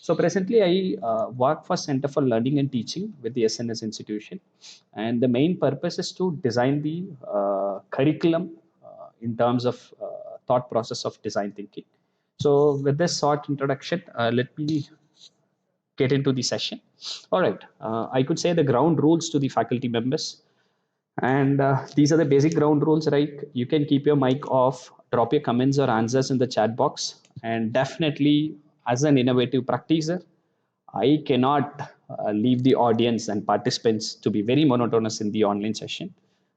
So presently, I work for Center for Learning and Teaching with the SNS institution, and the main purpose is to design the curriculum in terms of thought process of design thinking. So with this short introduction, let me get into the session. All right, I could say the ground rules to the faculty members. And these are the basic ground rules, right? You can keep your mic off, drop your comments or answers in the chat box. And definitely, as an innovative practitioner, I cannot leave the audience and participants to be very monotonous in the online session.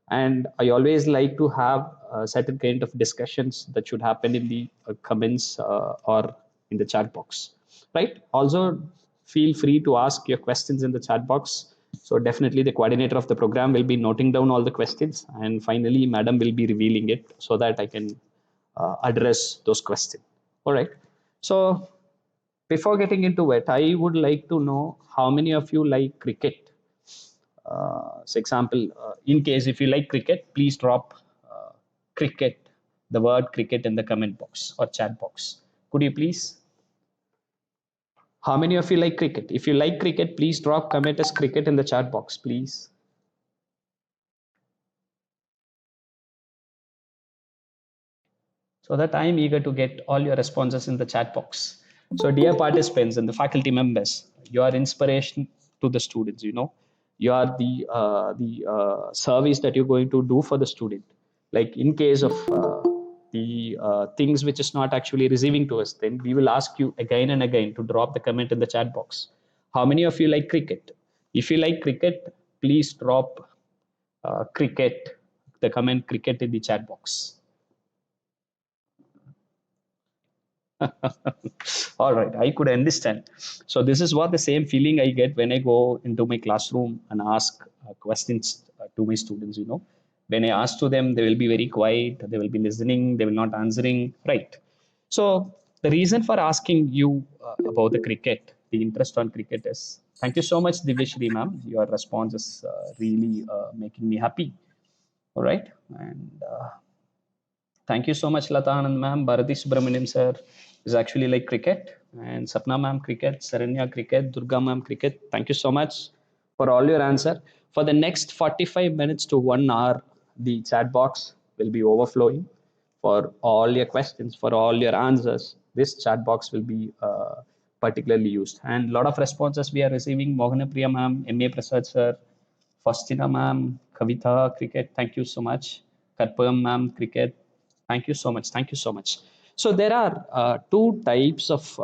And I always like to have a certain kind of discussions that should happen in the comments or in the chat box, right? Also, feel free to ask your questions in the chat box. So definitely the coordinator of the program will be noting down all the questions, and finally madam will be revealing it so that I can address those questions. All right. So before getting into it, I would like to know how many of you like cricket. So example, in case if you like cricket, please drop cricket, the word cricket in the comment box or chat box. Could you please? How many of you like cricket? If you like cricket, please drop comment as cricket in the chat box, please. So that I'm eager to get all your responses in the chat box. So dear participants and the faculty members, you are inspiration to the students. You are the service that you're going to do for the student. Like in case of the things which is not actually receiving to us, then we will ask you again and again to drop the comment in the chat box. How many of you like cricket? If you like cricket, please drop cricket, the comment cricket in the chat box. All right, I could understand. So this is what the same feeling I get when I go into my classroom and ask questions to my students. When I ask to them, they will be very quiet, they will be listening, they will not answering, right? So the reason for asking you about the cricket, the interest on cricket is, thank you so much Divyashri ma'am, your response is really making me happy. All right. And thank you so much, Lata Anand ma'am. Bharati Subramaniam sir is actually like cricket. And Sapna ma'am, cricket. Saranya, cricket. Durga ma'am, cricket. Thank you so much for all your answer. For the next 45 minutes to 1 hour, the chat box will be overflowing for all your questions, for all your answers. This chat box will be particularly used. And a lot of responses we are receiving. Mohana Priya ma'am, M.A. Prasad sir, Faustina ma'am, Kavita, cricket. Thank you so much. Karpam ma'am, cricket. Thank you so much. Thank you so much. So there are two types of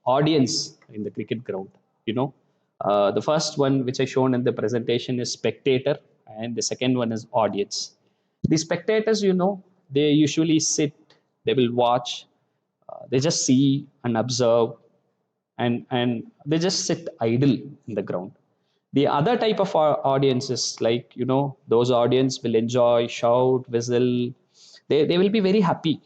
audience in the cricket ground. The first one which I shown in the presentation is spectator, and the second one is audience. The spectators, they usually sit, they will watch, they just see and observe, and they just sit idle in the ground. The other type of audiences, like those audience will enjoy, shout, whistle, they will be very happy.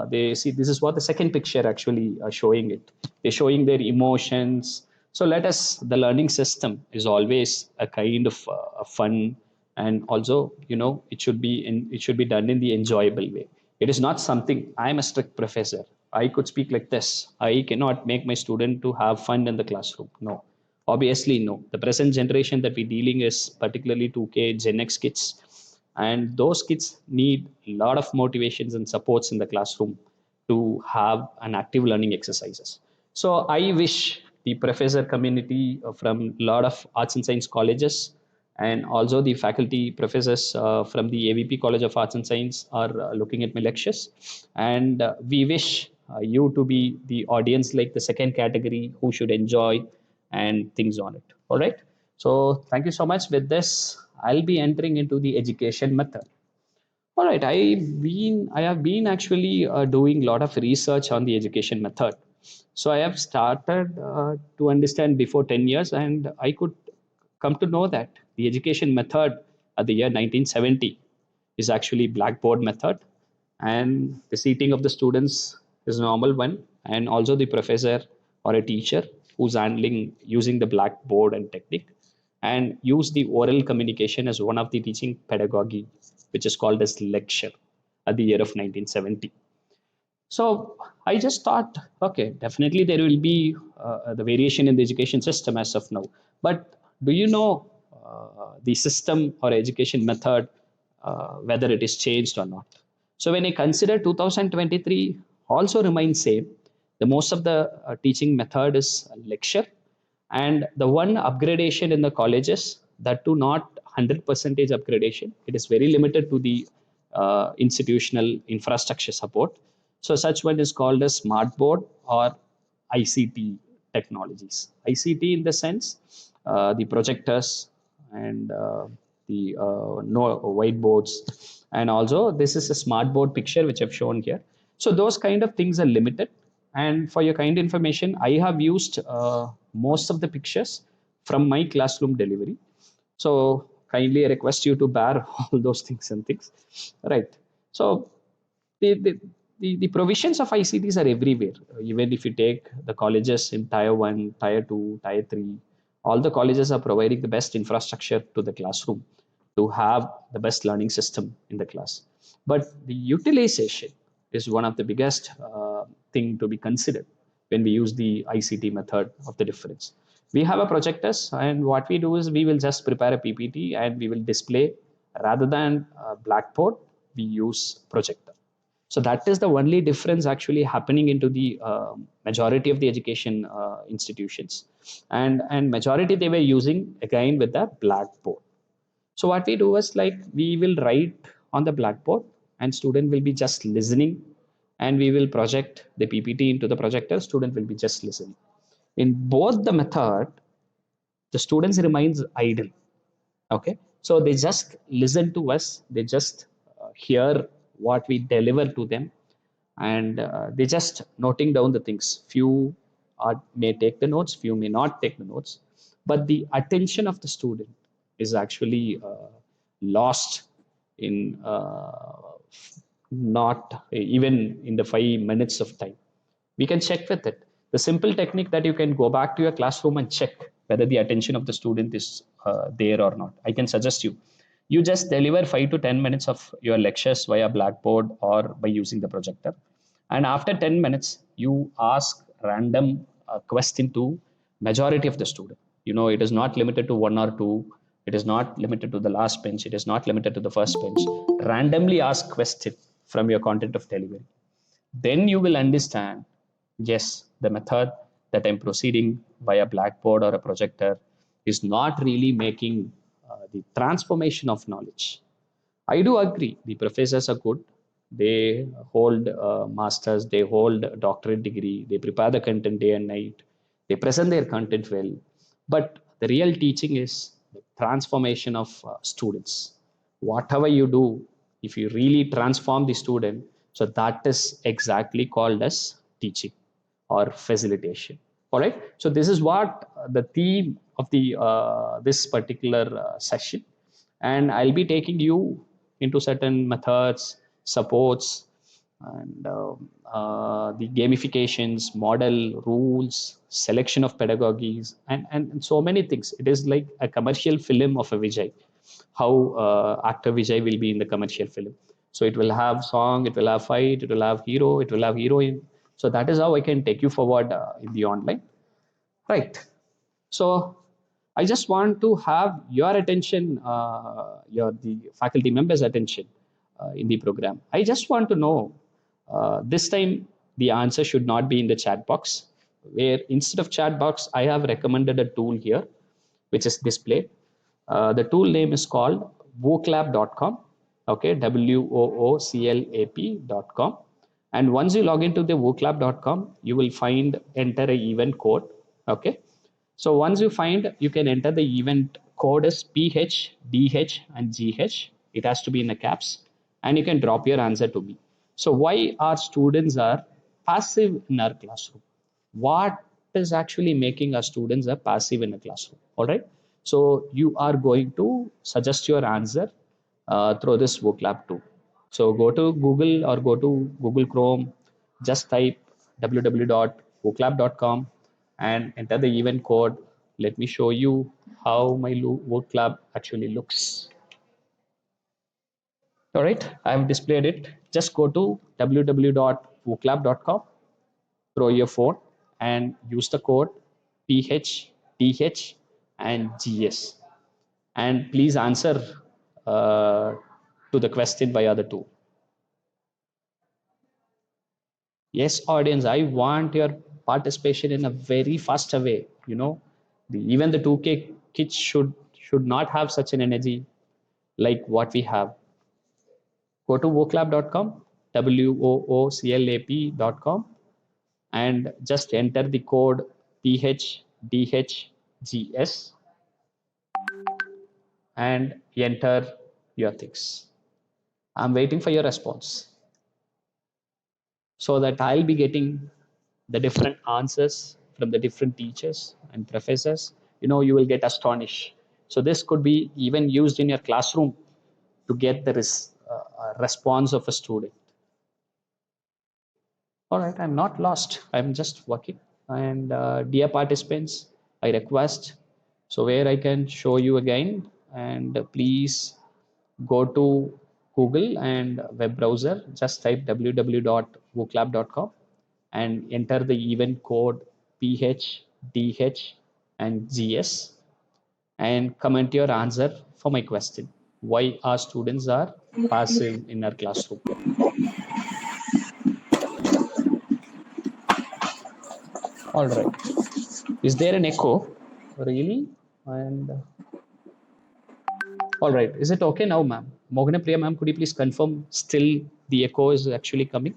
They see, this is what the second picture actually showing it, they're showing their emotions. So let us, the learning system is always a kind of fun, and also it should be done in the enjoyable way. It is not something, I'm a strict professor, I could speak like this, I cannot make my student to have fun in the classroom. No, obviously no. The present generation that we're dealing is particularly 2K Gen X kids, and those kids need a lot of motivations and supports in the classroom to have an active learning exercises. So I wish the professor community from a lot of arts and science colleges, and also the faculty professors from the AVP College of Arts and Science are looking at my lectures, and we wish you to be the audience, like the second category, who should enjoy and things on it. All right. So thank you so much. With this, I'll be entering into the education method. All right, I have been actually doing a lot of research on the education method. So I have started to understand before 10 years, and I could come to know that the education method at the year 1970 is actually blackboard method, and the seating of the students is a normal one, and also the professor or a teacher who's handling using the blackboard and technique, and use the oral communication as one of the teaching pedagogy, which is called as lecture at the year of 1970. So I just thought, okay, definitely there will be the variation in the education system as of now, but do you know the system or education method, whether it is changed or not? So when I consider 2023 also remains same, the most of the teaching method is lecture, and the one upgradation in the colleges, that too not 100 percentage upgradation, it is very limited to the institutional infrastructure support. So such one is called a smart board or ICT technologies. ICT in the sense the projectors and the no whiteboards, and also this is a smart board picture which I've shown here. So those kind of things are limited. And for your kind information, I have used most of the pictures from my classroom delivery. So kindly I request you to bear all those things and things, right? So the, the, the provisions of ICTs are everywhere. Even if you take the colleges in Tier 1, Tier 2, Tier 3, all the colleges are providing the best infrastructure to the classroom to have the best learning system in the class. But the utilization is one of the biggest thing to be considered when we use the ICT method of the difference. We have a projectors, and what we do is we will just prepare a PPT and we will display. Rather than blackboard, we use projector. So that is the only difference actually happening into the majority of the education institutions, and majority they were using again with the blackboard. So what we do is like we will write on the blackboard, and student will be just listening, and we will project the PPT into the projector. Student will be just listening. In both the method, the students remains idle. Okay, so they just listen to us. They just hear what we deliver to them, and they just noting down the things. Few may take the notes, few may not take the notes, but the attention of the student is actually lost in not even in the 5 minutes of time. We can check with it. The simple technique that you can go back to your classroom and check whether the attention of the student is there or not. I can suggest you. You just deliver 5 to 10 minutes of your lectures via Blackboard or by using the projector. And after 10 minutes, you ask random question to majority of the student. You know, it is not limited to one or two. It is not limited to the last bench. It is not limited to the first bench. Randomly ask question from your content of delivery. Then you will understand, yes, the method that I'm proceeding via Blackboard or a projector is not really making the transformation of knowledge. I do agree the professors are good. They hold masters, they hold a doctorate degree, they prepare the content day and night, they present their content well. But the real teaching is the transformation of students. Whatever you do, if you really transform the student, so that is exactly called as teaching or facilitation. All right. So this is what the theme of the this particular session, and I'll be taking you into certain methods, supports, and the gamifications, model, rules, selection of pedagogies, and so many things. It is like a commercial film of a Vijay, how actor Vijay will be in the commercial film. So it will have song, it will have fight, it will have hero, it will have heroine. So that is how I can take you forward in the online. Right. So I just want to have your attention, your the faculty members' attention in the program. I just want to know this time the answer should not be in the chat box. Where instead of chat box, I have recommended a tool here, which is displayed. The tool name is called wooclap.com. Okay, wooclap.com. And once you log into the wooclap.com, you will find enter a event code. Okay, so once you find, you can enter the event code as PH, DH, and GH. It has to be in the caps, and you can drop your answer to me. So why our students are passive in our classroom? What is actually making our students are passive in a classroom? All right. So you are going to suggest your answer through this vocab tool. So go to Google or go to Google Chrome, just type www.voclab.com and enter the event code. Let me show you how my vocab actually looks. All right, I have displayed it. Just go to www voclab.com through your phone and use the code PH, DH, and GS. And please answer to the question via the tool. Yes, audience, I want your participation in a very fast way. Even the 2K kids should not have such an energy like what we have. Go to voclab.com, wooclap.com, and just enter the code PHDHGS and enter your things. I'm waiting for your response so that I'll be getting the different answers from the different teachers and professors. You will get astonished. So this could be even used in your classroom to get the response of a student. All right, I'm not lost. I'm just working. And dear participants, I request so where I can show you again, and please go to Google and web browser, just type www.voclab.com and enter the event code PH, DH, and GS and comment your answer for my question. Why our students are passive in our classroom? All right. Is there an echo? Really? And all right. Is it okay now, ma'am? Mogana Priya, ma'am, could you please confirm still the echo is actually coming?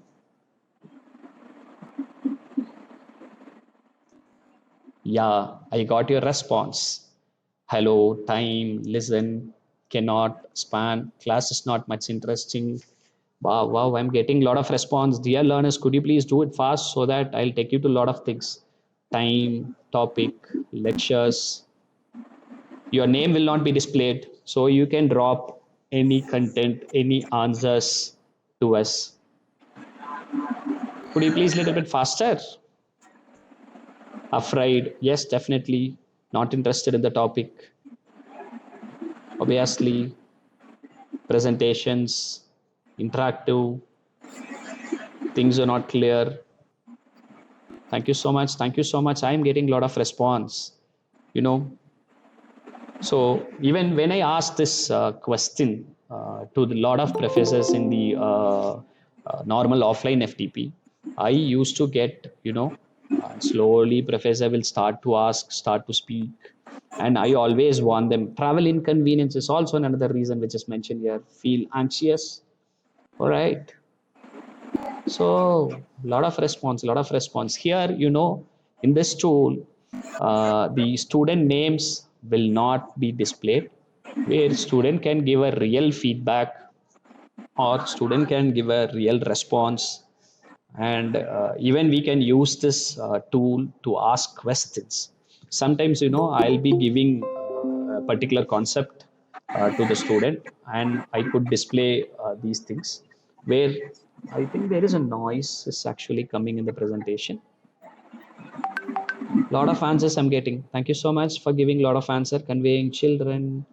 Yeah, I got your response. Hello, time, listen, cannot, span, class is not much interesting. Wow, wow, I'm getting a lot of response. Dear learners, could you please do it fast so that I'll take you to a lot of things. Time, topic, lectures. Your name will not be displayed, so you can drop any content, any answers to us. Could you please a little bit faster? Afraid? Yes, definitely. Not interested in the topic. Obviously, presentations, interactive, things are not clear. Thank you so much. Thank you so much. I'm getting a lot of response. You know, so even when I asked this question to a lot of professors in the normal offline FTP, I used to get, slowly professor will start to ask, start to speak. And I always warn them, travel inconvenience is also another reason which is mentioned here. Feel anxious. All right. So a lot of response here. In this tool, the student names will not be displayed, where student can give a real feedback or student can give a real response, and even we can use this tool to ask questions. Sometimes I'll be giving a particular concept to the student, and I could display these things where I think there is a noise is actually coming in the presentation. Lot of answers I'm getting. Thank you so much for giving a lot of answer, conveying children.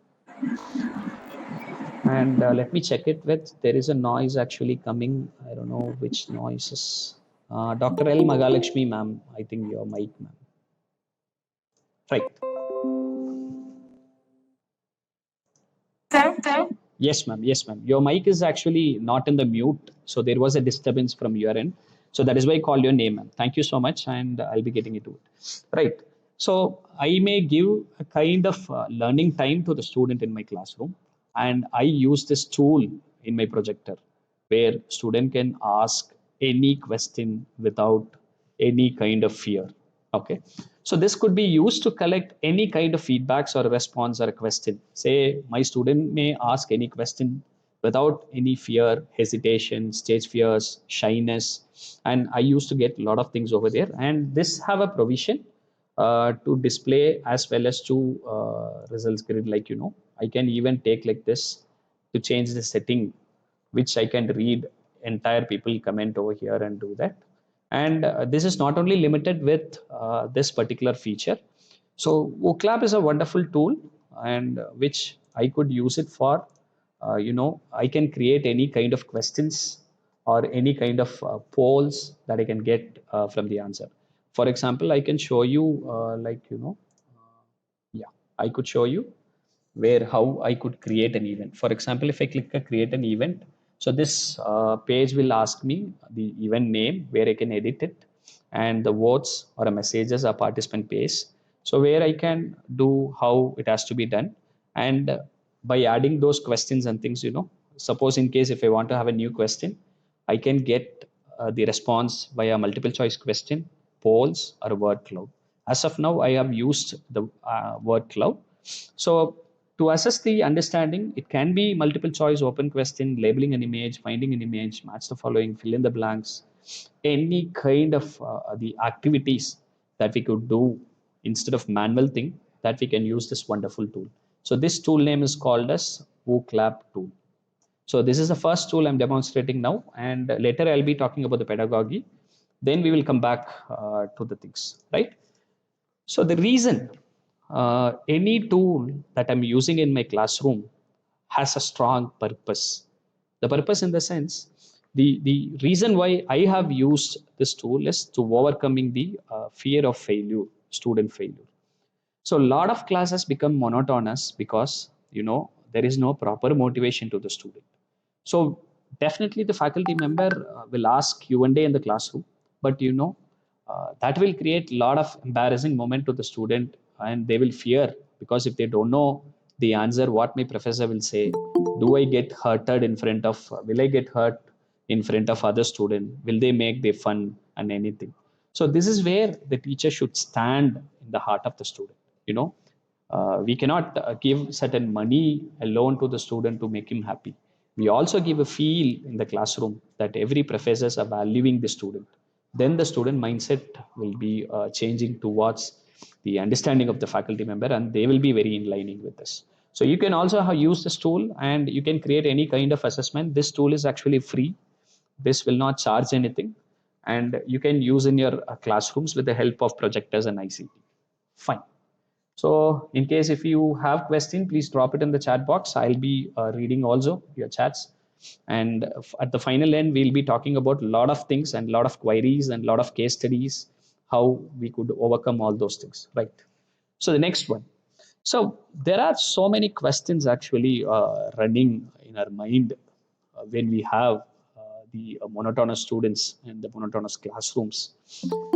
And let me check it with, there is a noise actually coming. I don't know which noise is. Dr. L. Magalakshmi, ma'am, I think your mic, ma'am. Right. Yes, ma'am. Yes, ma'am. Your mic is actually not in the mute. So there was a disturbance from your end. So that is why I called your name, ma'am. Thank you so much. And I'll be getting into it. Right. So I may give a kind of learning time to the student in my classroom. And I use this tool in my projector where student can ask any question without any kind of fear. Okay. So this could be used to collect any kind of feedbacks or a response or a question. Say my student may ask any question without any fear, hesitation, stage fears, shyness. And I used to get a lot of things over there. And this have a provision to display as well as to results grid. Like, I can even take like this to change the setting, which I can read entire people comment over here and do that. And this is not only limited with this particular feature. So voclab is a wonderful tool, and which I could use it for, I can create any kind of questions or any kind of polls that I can get from the answer. For example, I can show you yeah, I could show you where how I could create an event. For example, if I click create an event, so this page will ask me the event name where I can edit it, and the votes or messages or participant page. So where I can do how it has to be done, and by adding those questions and things, suppose in case if I want to have a new question, I can get the response via multiple choice question, polls, or word cloud. As of now, I have used the word cloud. So to assess the understanding, it can be multiple choice, open question, labeling an image, finding an image, match the following, fill in the blanks, any kind of the activities that we could do instead of manual thing, that we can use this wonderful tool. So this tool name is called as WooClap tool. So this is the first tool I'm demonstrating now, and later I'll be talking about the pedagogy. Then we will come back to the things, right? So the reason any tool that I'm using in my classroom has a strong purpose. The purpose in the sense, the reason why I have used this tool is to overcoming the fear of failure, student failure. So a lot of classes become monotonous because there is no proper motivation to the student. So definitely the faculty member will ask you one day in the classroom, but that will create a lot of embarrassing moment to the student, and they will fear because if they don't know the answer, what my professor will say, do I get hurted in front of, will I get hurt in front of other student? Will they make their fun and anything? So this is where the teacher should stand in the heart of the student. You know, we cannot give certain money alone to the student to make him happy. We also give a feel in the classroom that every professors are valuing the student. Then the student mindset will be changing towards the understanding of the faculty member, and they will be very in lining with this. So you can also use this tool, and you can create any kind of assessment. This tool is actually free. This will not charge anything, and you can use in your classrooms with the help of projectors and ICT. Fine. So in case if you have question, please drop it in the chat box. I'll be reading also your chats. And at the final end, we'll be talking about a lot of things and a lot of queries and a lot of case studies, how we could overcome all those things, right? So the next one. So there are so many questions actually running in our mind when we have the monotonous students and the monotonous classrooms.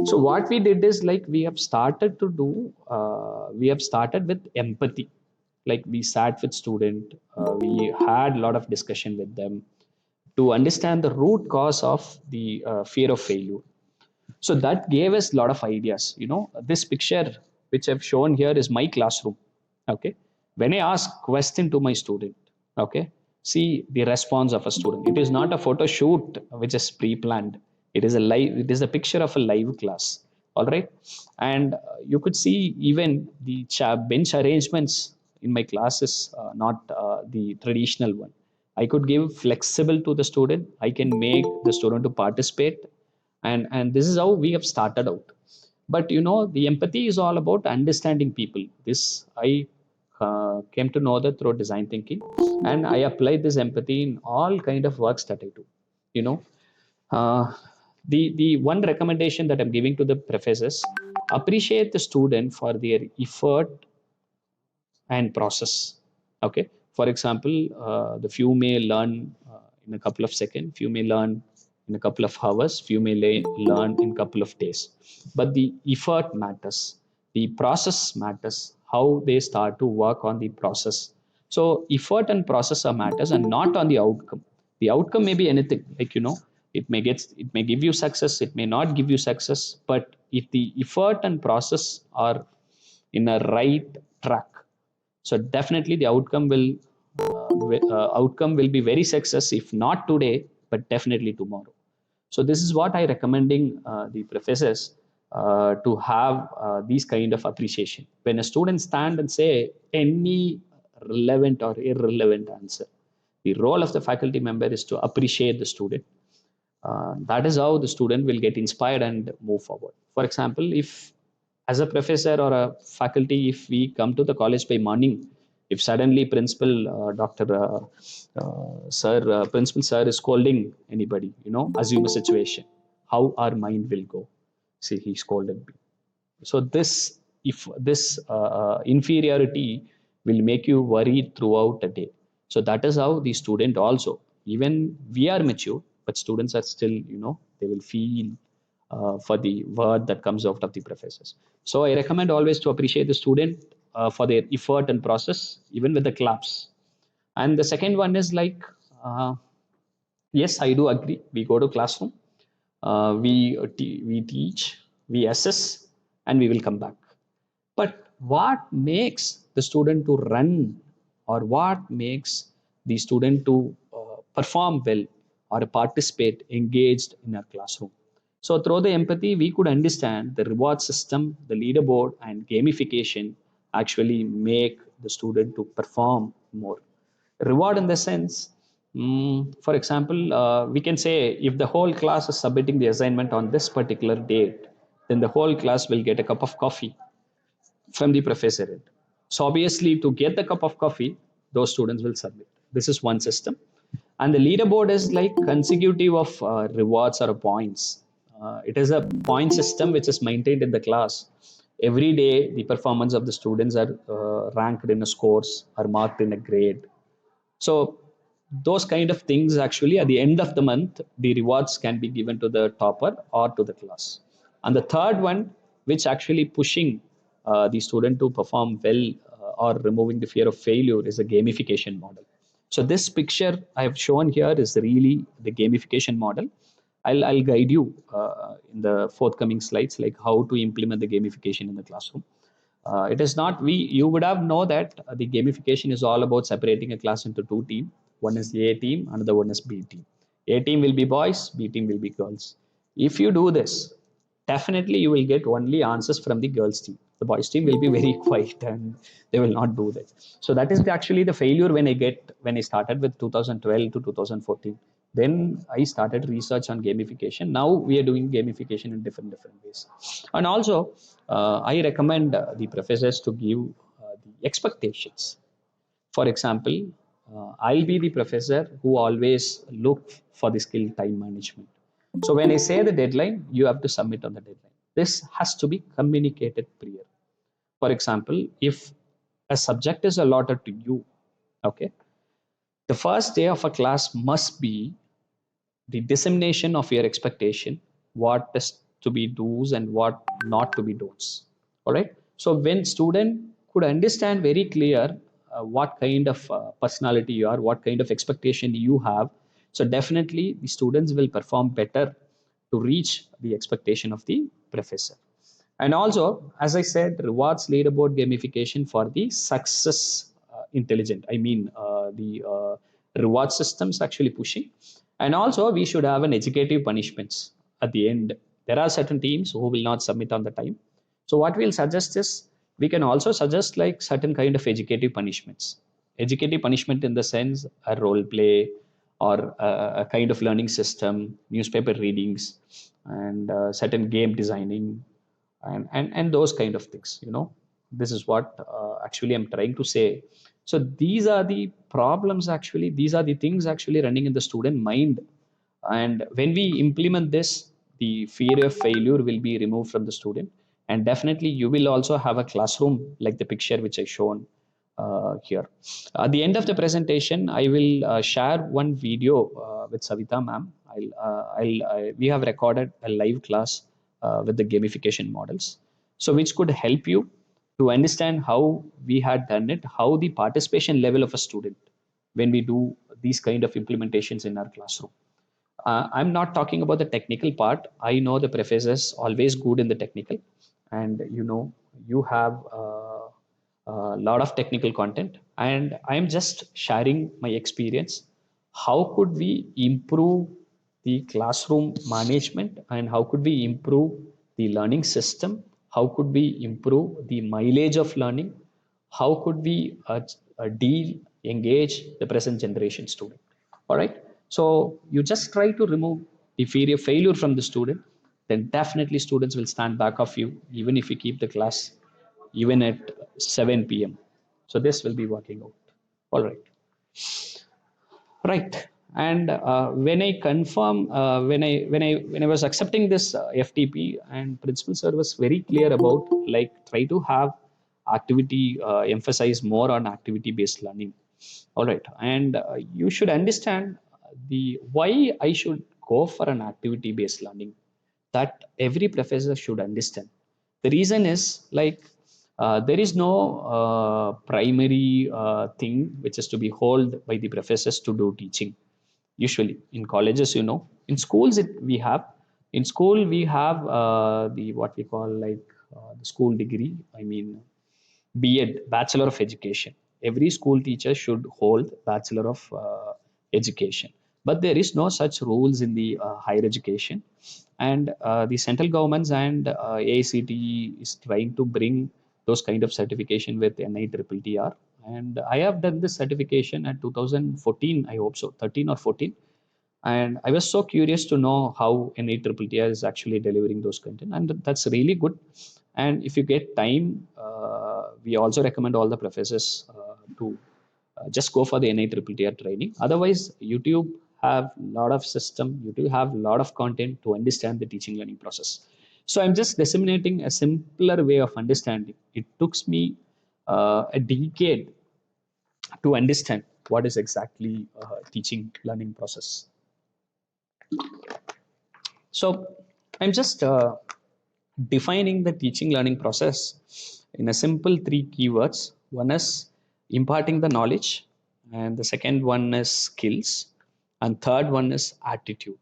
So what we did is like we have started with empathy. Like we sat with student, we had a lot of discussion with them to understand the root cause of the fear of failure. So that gave us a lot of ideas. This picture which I've shown here is my classroom. Okay, when I ask question to my student, okay, see the response of a student. It is not a photo shoot which is pre-planned. It is a picture of a live class. All right, and you could see even the bench arrangements in my classes, not the traditional one. I could give flexible to the student. I can make the student to participate, and this is how we have started out. But the empathy is all about understanding people. This I came to know that through design thinking, and I applied this empathy in all kind of works that I do. you know uh, the one recommendation that I'm giving to the professors: appreciate the student for their effort and process. Okay, for example, the few may learn in a couple of seconds, few may learn in a couple of hours, few may learn in a couple of days, but the effort matters, the process matters, how they start to work on the process. So effort and process are matters, and not on the outcome. The outcome may be anything, like it may give you success, it may not give you success, but if the effort and process are in a right track, so definitely the outcome will be very success, if not today, but definitely tomorrow. So this is what I recommending the professors to have these kind of appreciation. When a student stand and say any relevant or irrelevant answer, the role of the faculty member is to appreciate the student. That is how the student will get inspired and move forward. For example, if as a professor or a faculty, if we come to the college by morning, If suddenly principal Dr. Sir, principal sir is scolding anybody, assume a situation, how our mind will go. See, he scolded me. So this, if this inferiority will make you worried throughout the day. So that is how the student also, even we are mature, but students are still, they will feel for the word that comes out of the professors. So I recommend always to appreciate the student for their effort and process, even with the claps. And the second one is like, uh, yes, I do agree. We go to classroom, we teach, we assess, and we will come back. But what makes the student to run, or what makes the student to perform well or participate engaged in our classroom? So through the empathy, we could understand the reward system, the leaderboard, and gamification actually make the student to perform more. Reward in the sense, for example, we can say if the whole class is submitting the assignment on this particular date, then the whole class will get a cup of coffee from the professor. So obviously, to get the cup of coffee, those students will submit. This is one system. And the leaderboard is like consecutive of rewards or points. It is a point system which is maintained in the class. Every day, the performance of the students are ranked in a scores, are marked in a grade. So those kind of things actually at the end of the month, the rewards can be given to the topper or to the class. And the third one, which actually pushing the student to perform well or removing the fear of failure, is a gamification model. So this picture I have shown here is really the gamification model. I'll guide you in the forthcoming slides, like how to implement the gamification in the classroom. It is not we. You would have know that the gamification is all about separating a class into two teams. One is the A team, another one is B team. A team will be boys, B team will be girls. If you do this, definitely you will get only answers from the girls team. The boys team will be very quiet and they will not do that. So that is actually the failure when I started with 2012 to 2014. Then I started research on gamification. Now we are doing gamification in different ways. And also, I recommend the professors to give the expectations. For example, I'll be the professor who always look for the skill time management. So when I say the deadline, you have to submit on the deadline. This has to be communicated prior. For example, if a subject is allotted to you, okay, the first day of a class must be the dissemination of your expectation, what is to be do's and what not to be don'ts. All right. So when student could understand very clear what kind of personality you are, what kind of expectation you have, so definitely the students will perform better to reach the expectation of the professor. And also, as I said, rewards leaderboard gamification for the success intelligent. I mean, the reward systems actually pushing. And also, we should have an educative punishments at the end. There are certain teams who will not submit on the time. So what we'll suggest is we can also suggest like certain kind of educative punishments. Educative punishment in the sense a role play or a kind of learning system, newspaper readings, and certain game designing, and those kind of things. This is what actually I'm trying to say. So these are the problems actually. These are the things actually running in the student mind, and when we implement this, the fear of failure will be removed from the student, and definitely you will also have a classroom like the picture which I shown here. At the end of the presentation, I will share one video with Savita ma'am. We have recorded a live class with the gamification models, so which could help you to understand how we had done it, how the participation level of a student when we do these kind of implementations in our classroom. I'm not talking about the technical part. I know the professors always good in the technical, and you have a lot of technical content, and I'm just sharing my experience. How could we improve the classroom management, and how could we improve the learning system? How could we improve the mileage of learning? How could we deal, engage the present generation student? All right. So you just try to remove the fear of failure from the student, then definitely students will stand back of you, even if you keep the class even at 7 p.m. So this will be working out. All right. Right. And when I confirm, when I was accepting this FTP, and principal sir was very clear about, like, try to have activity, emphasize more on activity based learning. All right. And you should understand the why I should go for an activity based learning, that every professor should understand. The reason is, like, there is no primary thing which is to be held by the professors to do teaching. Usually in colleges, in schools, we have, in school we have the what we call, like, the school degree. I mean, B.Ed, Bachelor of Education. Every school teacher should hold Bachelor of Education. But there is no such rules in the higher education. And the central governments and AICTE is trying to bring those kind of certification with NITTTR. And I have done this certification at 2014, I hope so, 13 or 14. And I was so curious to know how NITTTR is actually delivering those content, and that's really good. And if you get time, we also recommend all the professors to just go for the NITTTR training. Otherwise, YouTube have a lot of system, YouTube have a lot of content to understand the teaching learning process. So I'm just disseminating a simpler way of understanding. It took me a decade to understand what is exactly teaching learning process. So I'm just defining the teaching learning process in a simple three keywords. One is imparting the knowledge, and the second one is skills, and third one is attitude.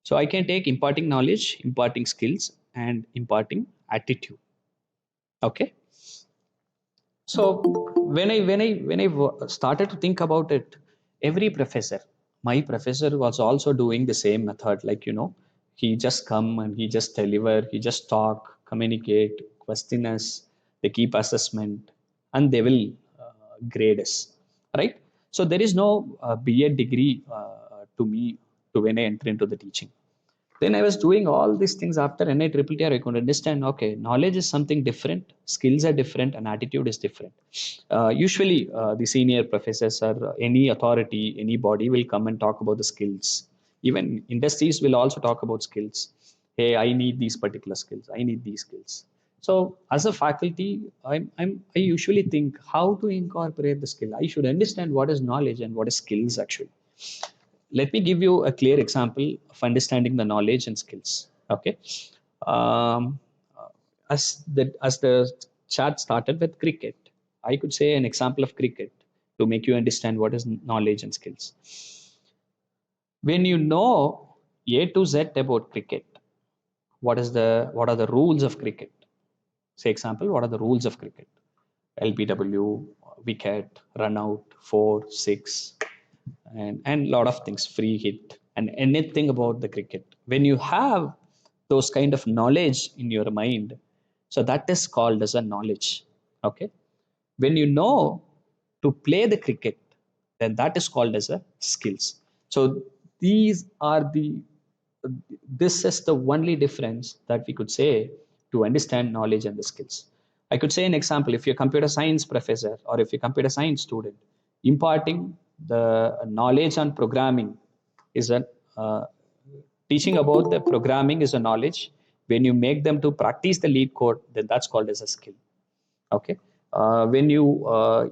So I can take imparting knowledge, imparting skills, and imparting attitude. Okay. So when I started to think about it, every professor, my professor was also doing the same method. Like, he just come and he just deliver, he just talk, communicate, question us, they keep assessment, and they will grade us, right? So there is no B.Ed degree to me to when I enter into the teaching. Then I was doing all these things after NITTTR. I could understand, okay, knowledge is something different, skills are different, and attitude is different. Usually the senior professors or any authority, anybody will come and talk about the skills. Even industries will also talk about skills. Hey, I need these particular skills, I need these skills. So as a faculty, I usually think how to incorporate the skill. I should understand what is knowledge and what is skills actually. Let me give you a clear example of understanding the knowledge and skills. Okay. um, as the chat started with cricket, I could say an example of cricket to make you understand what is knowledge and skills. When you know A to Z about cricket, what are the rules of cricket? Say example, what are the rules of cricket? LBW, wicket, run out, 4, 6, and lot of things, free hit, and anything about the cricket. When you have those kind of knowledge in your mind, so that is called as a knowledge. Okay. When you know to play the cricket, then that is called as a skills. So these are the this is the only difference that we could say to understand knowledge and the skills. I could say an example. If you're a computer science professor or if you're a computer science student, imparting the knowledge on programming is a uh, teaching about the programming is a knowledge. When you make them to practice the lead code, then that's called as a skill. Okay. When you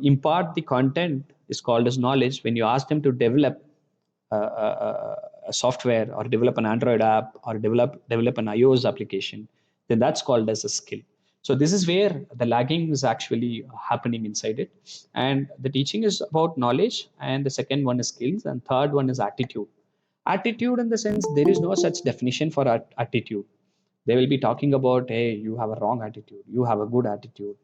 impart the content is called as knowledge. When you ask them to develop a software or develop an Android app or develop an iOS application, then that's called as a skill. So this is where the lagging is actually happening inside it. And the teaching is about knowledge, and the second one is skills, and third one is attitude. Attitude, in the sense, there is no such definition for attitude. They will be talking about, hey, you have a wrong attitude, you have a good attitude,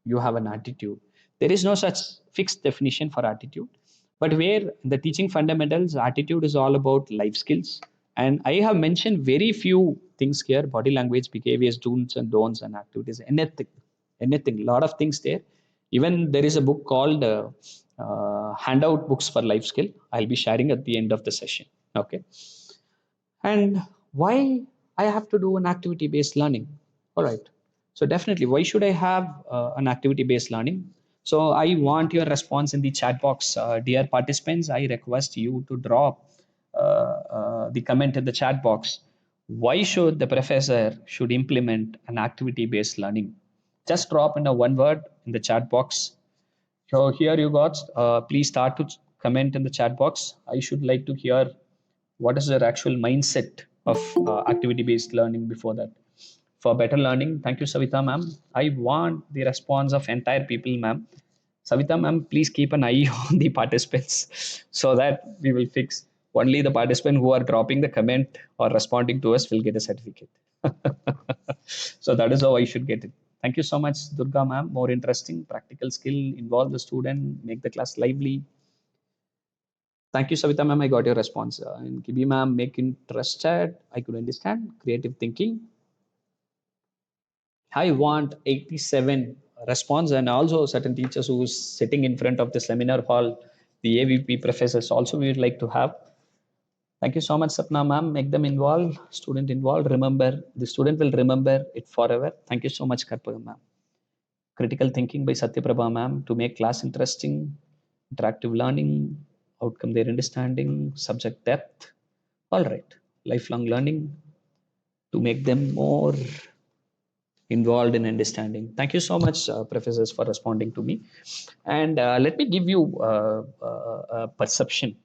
you have an attitude. There is no such fixed definition for attitude. But where the teaching fundamentals, attitude is all about life skills. And I have mentioned very few things here: body language, behaviors, do's and don'ts, and activities, anything, lot of things there. Even there is a book called handout books for life skill. I'll be sharing at the end of the session. Okay. And why I have to do an activity based learning? All right. So definitely, why should I have an activity based learning? So I want your response in the chat box. Dear participants, I request you to drop the comment in the chat box. Why should the professor should implement an activity-based learning? Just drop in a one word in the chat box. So here you got, please start to comment in the chat box. I should like to hear what is your actual mindset of activity-based learning before that. For better learning, thank you, Savita ma'am. I want the response of entire people, ma'am. Savita ma'am, please keep an eye on the participants so that we will fix. Only the participants who are dropping the comment or responding to us will get a certificate. So that is how I should get it. Thank you so much, Durga ma'am. More interesting, practical skill, involve the student, make the class lively. Thank you, Savita ma'am. I got your response. And Kibi ma'am, make interested. I could understand. Creative thinking. I want 87 response, and also certain teachers who's sitting in front of the seminar hall, the AVP professors also we would like to have. Thank you so much, Sapna ma'am. Make them involved, student involved. Remember, the student will remember it forever. Thank you so much, Karpagam ma'am. Critical thinking by Satyaprabha ma'am to make class interesting, interactive learning, outcome their understanding, subject depth. All right, lifelong learning to make them more involved in understanding. Thank you so much, professors, for responding to me. And let me give you a perception,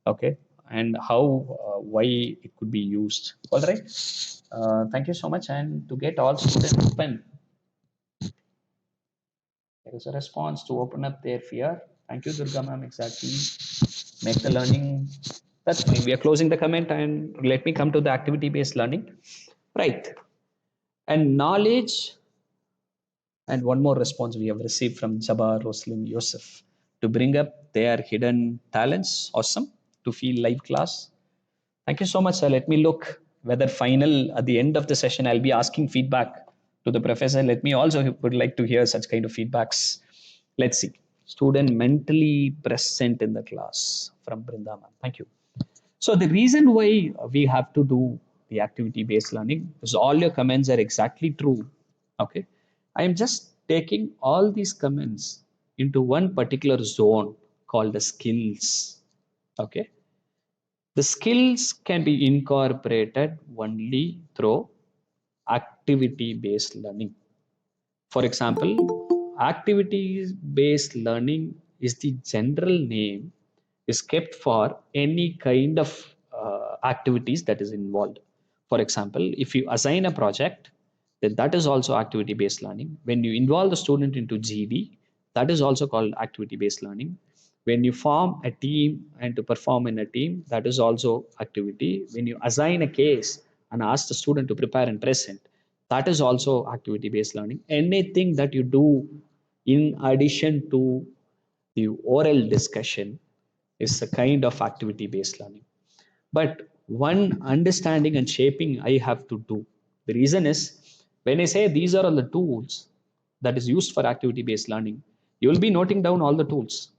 okay, and how, why it could be used. All right. Thank you so much. And to get all students open, there is a response to open up their fear. Thank you, Durga ma'am. Exactly. Make the learning. That's fine. We are closing the comment, and let me come to the activity-based learning. Right. And knowledge. And one more response we have received from Jabbar Roslin Yosef to bring up their hidden talents. Awesome. To feel live class. Thank you so much, sir. Let me look whether final at the end of the session I'll be asking feedback to the professor. Let me also would like to hear such kind of feedbacks. Let's see. Student mentally present in the class from Brindaman. Thank you. So the reason why we have to do the activity-based learning is all your comments are exactly true. Okay. I am just taking all these comments into one particular zone called the skills. Okay. The skills can be incorporated only through activity-based learning. For example, activity-based learning is the general name is kept for any kind of activities that is involved. For example, if you assign a project, then that is also activity-based learning. When you involve the student into GD, that is also called activity-based learning. When you form a team and to perform in a team, that is also activity. When you assign a case and ask the student to prepare and present, that is also activity-based learning. Anything that you do in addition to the oral discussion is a kind of activity-based learning. But one understanding and shaping I have to do. The reason is when I say these are all the tools that is used for activity-based learning, you will be noting down all the tools.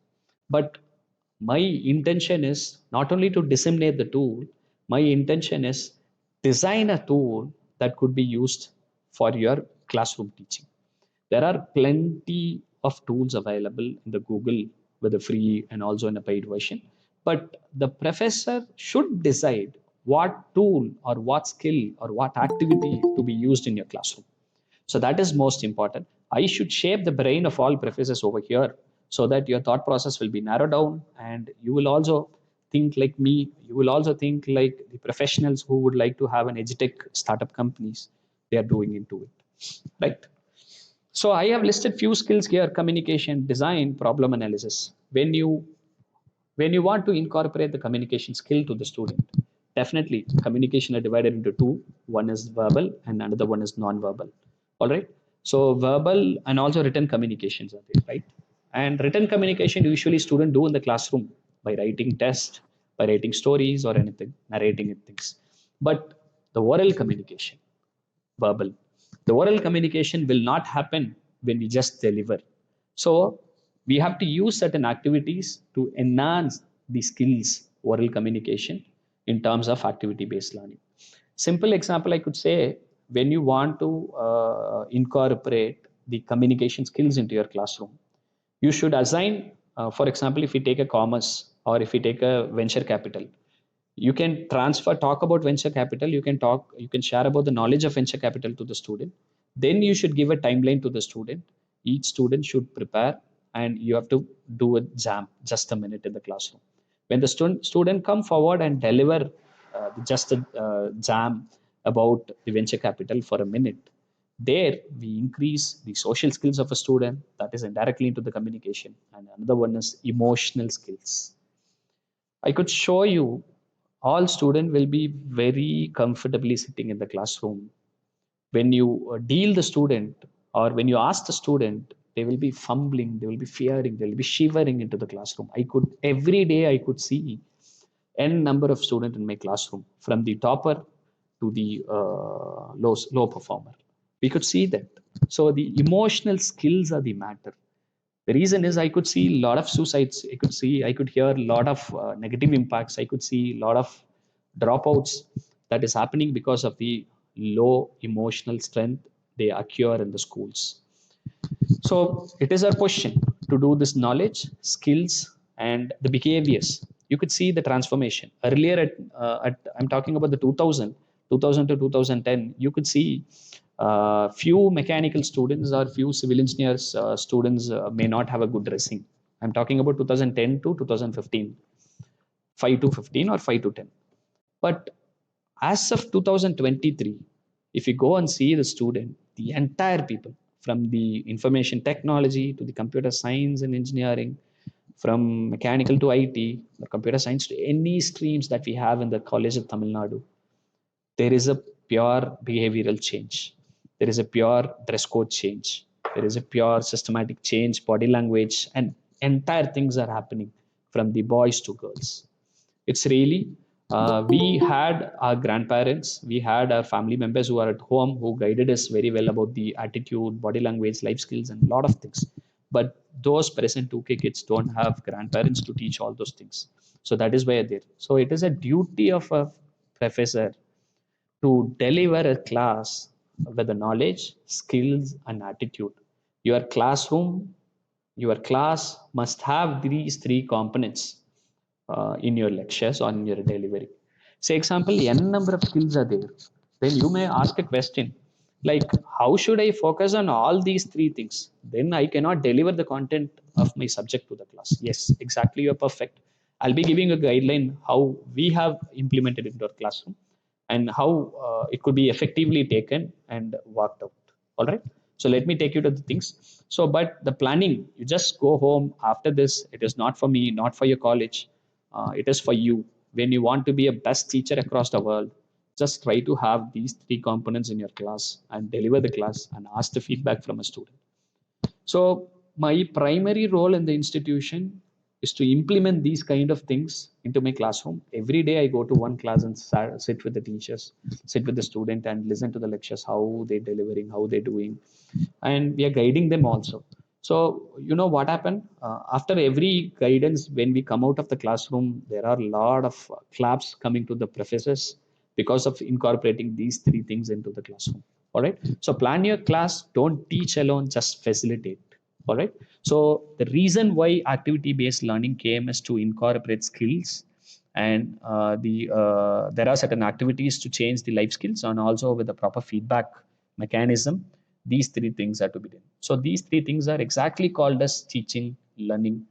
But my intention is not only to disseminate the tool, my intention is design a tool that could be used for your classroom teaching. There are plenty of tools available in the Google with a free and also in a paid version. But the professor should decide what tool or what skill or what activity to be used in your classroom. So that is most important. I should shape the brain of all professors over here so that your thought process will be narrowed down and you will also think like me. You will also think like the professionals who would like to have an edutech startup companies. They are doing into it, right? So I have listed few skills here: communication, design, problem analysis. When you want to incorporate the communication skill to the student, definitely communication are divided into two. One is verbal and another one is non-verbal. All right. So verbal and also written communications are there, right? And written communication usually students do in the classroom by writing tests, by writing stories or anything, narrating things. But the oral communication, verbal. The oral communication will not happen when we just deliver. So we have to use certain activities to enhance the skills oral communication in terms of activity-based learning. Simple example I could say, when you want to incorporate the communication skills into your classroom, You should assign, for example, if we take a commerce or if we take a venture capital, you can transfer, talk about venture capital, you can share about the knowledge of venture capital to the student. Then you should give a timeline to the student. Each student should prepare, and you have to do a jam just a minute in the classroom. When the student come forward and deliver just a jam about the venture capital for a minute, there we increase the social skills of a student, that is indirectly into the communication. And another one is emotional skills. I could show you all students will be very comfortably sitting in the classroom. When you deal the student, or when you ask the student, they will be fumbling, they will be fearing, they will be shivering into the classroom. I could every day I could see n number of students in my classroom, from the topper to the low performer. We could see that. So the emotional skills are the matter. The reason is I could see a lot of suicides. I could hear a lot of negative impacts. I could see a lot of dropouts that is happening because of the low emotional strength they occur in the schools. So it is our question to do this knowledge, skills, and the behaviors. You could see the transformation earlier at I'm talking about the 2000 to 2010. You could see few mechanical students or few civil engineers students may not have a good dressing. I'm talking about 2010 to 2015, 5 to 15 or 5 to 10. But as of 2023, if you go and see the student, the entire people, from the information technology to the computer science and engineering, from mechanical to IT, or computer science to any streams that we have in the College of Tamil Nadu, there is a pure behavioral change. There is a pure dress code change. There is a pure systematic change, body language, and entire things are happening from the boys to girls. It's really, we had our grandparents, we had our family members who are at home who guided us very well about the attitude, body language, life skills, and a lot of things. But those present 2K kids don't have grandparents to teach all those things. So that is why they're. So it is a duty of a professor to deliver a class with the knowledge, skills, and attitude. Your classroom, your class must have these three components in your lectures or in your delivery. Say example, n number of skills are there. Then you may ask a question like, how should I focus on all these three things? Then I cannot deliver the content of my subject to the class. Yes, exactly, you're perfect. I'll be giving a guideline how we have implemented it into our classroom, and how it could be effectively taken and worked out. All right. So let me take you to the things. So, but the planning, you just go home after this. It is not for me, not for your college. It is for you. When you want to be a best teacher across the world, just try to have these three components in your class and deliver the class and ask the feedback from a student. So my primary role in the institution is to implement these kind of things into my classroom. Every day I go to one class and sit with the teachers, sit with the student and listen to the lectures, how they're delivering, how they're doing, and we are guiding them also. So you know what happened after every guidance, when we come out of the classroom, there are a lot of claps coming to the professors because of incorporating these three things into the classroom. All right. So plan your class. Don't teach alone. Just facilitate. All right. So the reason why activity-based learning came is to incorporate skills, and there are certain activities to change the life skills, and also with the proper feedback mechanism. These three things are to be done. So these three things are exactly called as teaching learning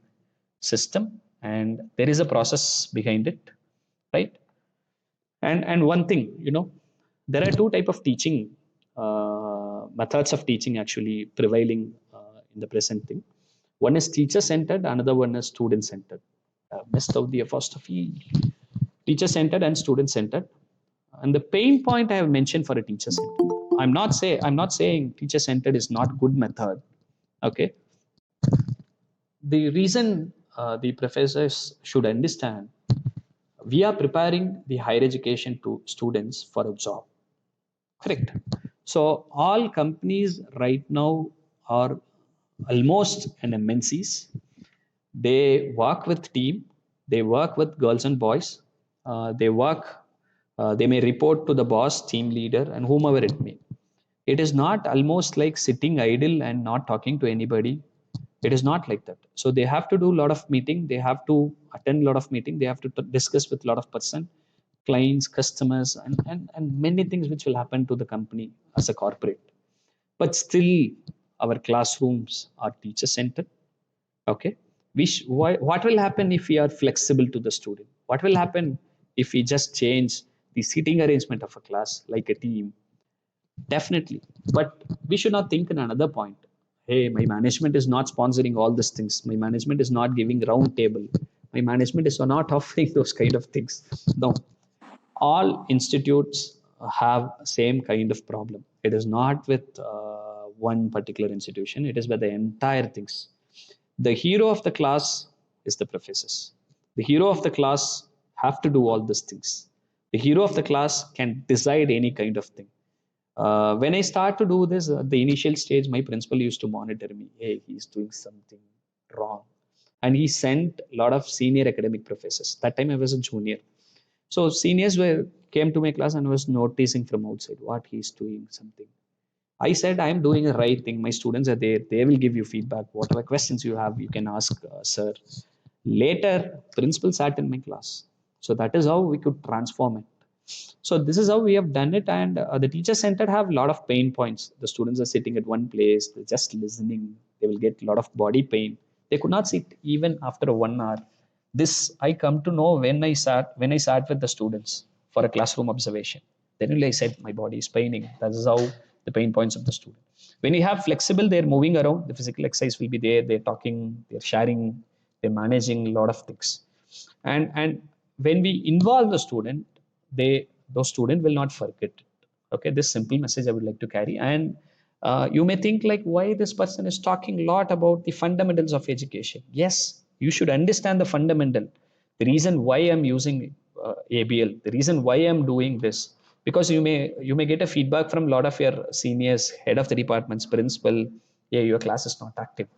system, and there is a process behind it, right? And one thing, there are two type of teaching methods of teaching actually prevailing in the present thing. One is teacher centered, another one is student centered. Missed out the apostrophe. Teacher centered and student centered. And the pain point I have mentioned for a teacher centered, I'm not saying teacher centered is not good method. Okay. The reason the professors should understand, we are preparing the higher education to students for a job. Correct. So all companies right now are almost an MNCs. They work with team. They work with girls and boys. They work. They may report to the boss, team leader, and whomever it may. It is not almost like sitting idle and not talking to anybody. It is not like that. So they have to do a lot of meeting, they have to attend a lot of meeting, they have to discuss with a lot of person, clients, customers, and many things which will happen to the company as a corporate. But still our classrooms are teacher centered. Okay, what will happen if we are flexible to the student? What will happen if we just change the seating arrangement of a class like a team? Definitely. But we should not think in another point. Hey, my management is not sponsoring all these things. My management is not giving round table. My management is not offering those kind of things. No, all institutes have same kind of problem. It is not with one particular institution. It is with the entire things. The hero of the class is the professors. The hero of the class have to do all these things. The hero of the class can decide any kind of thing. When I start to do this, at the initial stage, my principal used to monitor me. Hey, he's doing something wrong. And he sent a lot of senior academic professors. That time I was a junior. So seniors were came to my class and was noticing from outside what he's doing something. I said, I'm doing the right thing. My students are there. They will give you feedback. Whatever questions you have, you can ask, sir. Later, principal sat in my class. So that is how we could transform it. So this is how we have done it. And the teacher centered have a lot of pain points. The students are sitting at one place, they're just listening. They will get a lot of body pain. They could not sit even after 1 hour. This I come to know when I sat with the students for a classroom observation. Then only I said my body is paining. That is how the pain points of the student. When you have flexible, they're moving around. The physical exercise will be there. They're talking. They're sharing. They're managing a lot of things. And when we involve the student, those student will not forget it. Okay, this simple message I would like to carry. And you may think like, why this person is talking a lot about the fundamentals of education? Yes, you should understand the fundamental. The reason why I'm using ABL, the reason why I'm doing this, because you may get a feedback from a lot of your seniors, head of the department's principal. Yeah, your class is not active,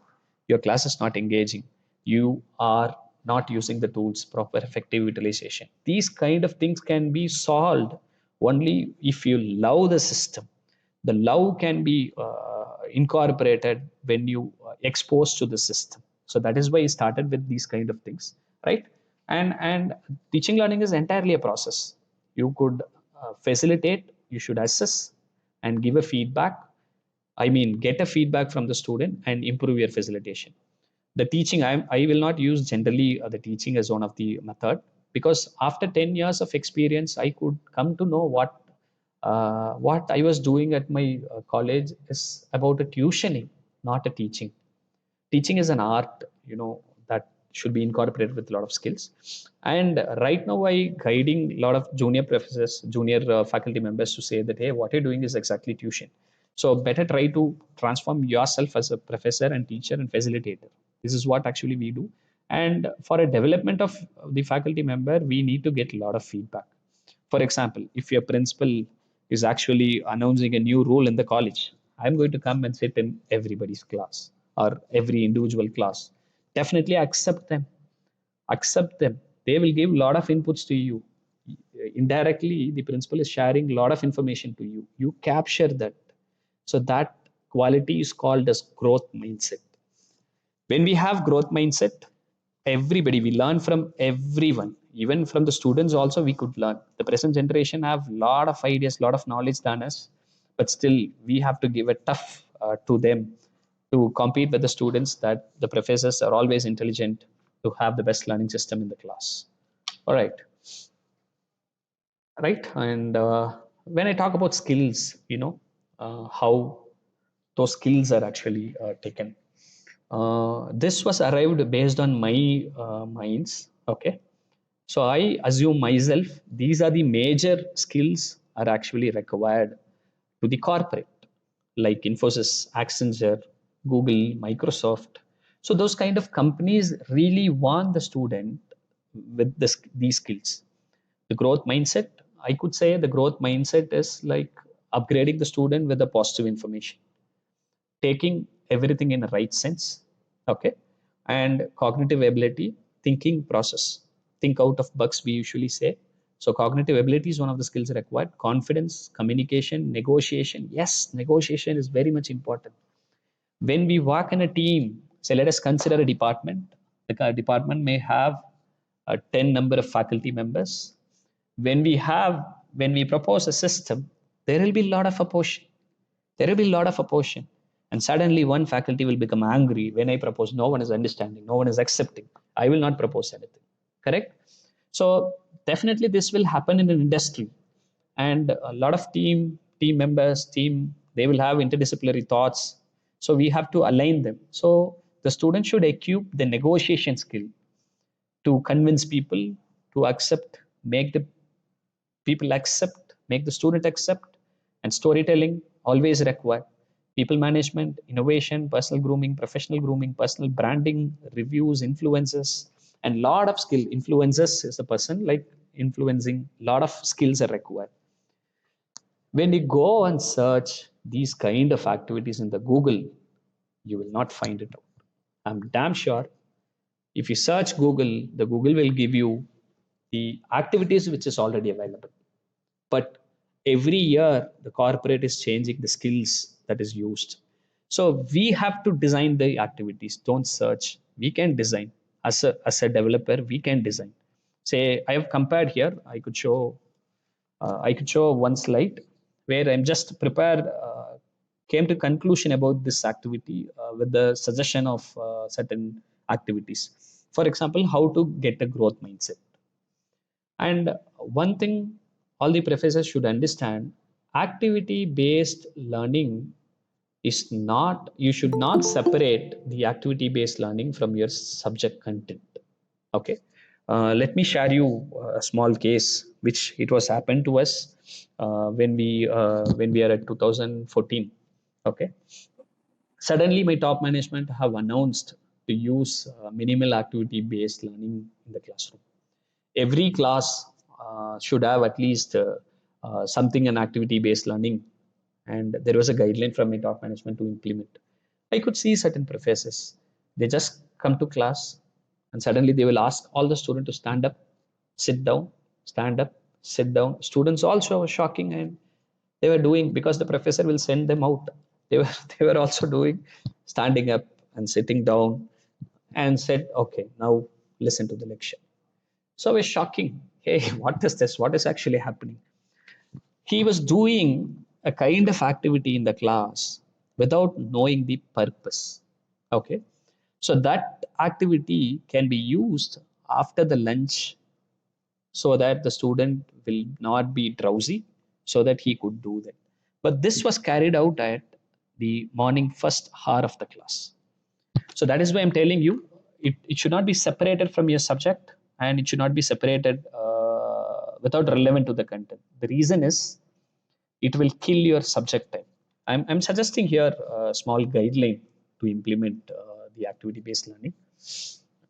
your class is not engaging, you are not using the tools proper effective utilization. These kind of things can be solved only if you love the system. The love can be incorporated when you expose to the system. So that is why I started with these kind of things, right? And teaching learning is entirely a process. You could facilitate, you should assess and give a feedback. I mean, get a feedback from the student and improve your facilitation. The teaching, I will not use generally the teaching as one of the method, because after 10 years of experience, I could come to know what I was doing at my college is about a tuitioning, not a teaching. Teaching is an art, that should be incorporated with a lot of skills. And right now I guiding a lot of junior professors, junior faculty members to say that, hey, what you're doing is exactly tuition. So better try to transform yourself as a professor and teacher and facilitator. This is what actually we do. And for a development of the faculty member, we need to get a lot of feedback. For example, if your principal is actually announcing a new rule in the college, I'm going to come and sit in everybody's class or every individual class. Definitely accept them. Accept them. They will give a lot of inputs to you. Indirectly, the principal is sharing a lot of information to you. You capture that. So that quality is called as growth mindset. When we have growth mindset, everybody, we learn from everyone, even from the students also we could learn. The present generation have a lot of ideas, lot of knowledge than us, but still we have to give a tough to them to compete with the students, that the professors are always intelligent, to have the best learning system in the class. All right. Right. And when I talk about skills, how those skills are actually taken. This was arrived based on my minds. Okay. So I assume myself, these are the major skills are actually required to the corporate, like Infosys, Accenture, Google, Microsoft. So those kind of companies really want the student with these skills. The growth mindset, I could say the growth mindset is like upgrading the student with the positive information, taking everything in the right sense. Okay. And cognitive ability, thinking process, think out of box, we usually say. So cognitive ability is one of the skills required. Confidence, communication, negotiation. Yes, negotiation is very much important. When we work in a team, So let us consider a department. The department may have a 10 number of faculty members. When we propose a system, there will be a lot of opposition. There will be a lot of opposition. And suddenly one faculty will become angry when I propose. No one is understanding, no one is accepting. I will not propose anything. Correct? So definitely this will happen in an industry. And a lot of team members, they will have interdisciplinary thoughts. So we have to align them. So the student should equip the negotiation skill to convince people to accept, make the people accept, make the student accept, and storytelling always required. People management, innovation, personal grooming, professional grooming, personal branding, reviews, influences, and lot of skill. Influences is a person like influencing. Lot of skills are required. When you go and search these kind of activities in the Google, you will not find it out. I'm damn sure if you search Google, the Google will give you the activities which is already available. But every year the corporate is changing the skills that is used. So we have to design the activities. Don't search. We can design as a developer. We can design. Say I have compared here. I could show one slide where I'm just prepared, came to conclusion about this activity with the suggestion of certain activities. For example, how to get a growth mindset. And one thing all the professors should understand, activity based learning is not, you should not separate the activity based learning from your subject content. Okay. Let me share you a small case which it was happened to us when we are at 2014. Okay. Suddenly my top management have announced to use minimal activity based learning in the classroom. Every class should have at least something an activity based learning, and there was a guideline from my top management to implement. I could see certain professors, they just come to class and suddenly they will ask all the students to stand up, sit down, stand up, sit down. Students also were shocking, and they were doing, because the professor will send them out, they were they were also doing standing up and sitting down, and said, okay, now listen to the lecture. So it was shocking. Hey, what is this? What is actually happening? He was doing a kind of activity in the class without knowing the purpose. Okay. So that activity can be used after the lunch so that the student will not be drowsy, so that he could do that. But this was carried out at the morning first hour of the class. So that is why I'm telling you, it should not be separated from your subject, and it should not be separated without relevant to the content. The reason is it will kill your subject time. I'm suggesting here a small guideline to implement the activity based learning.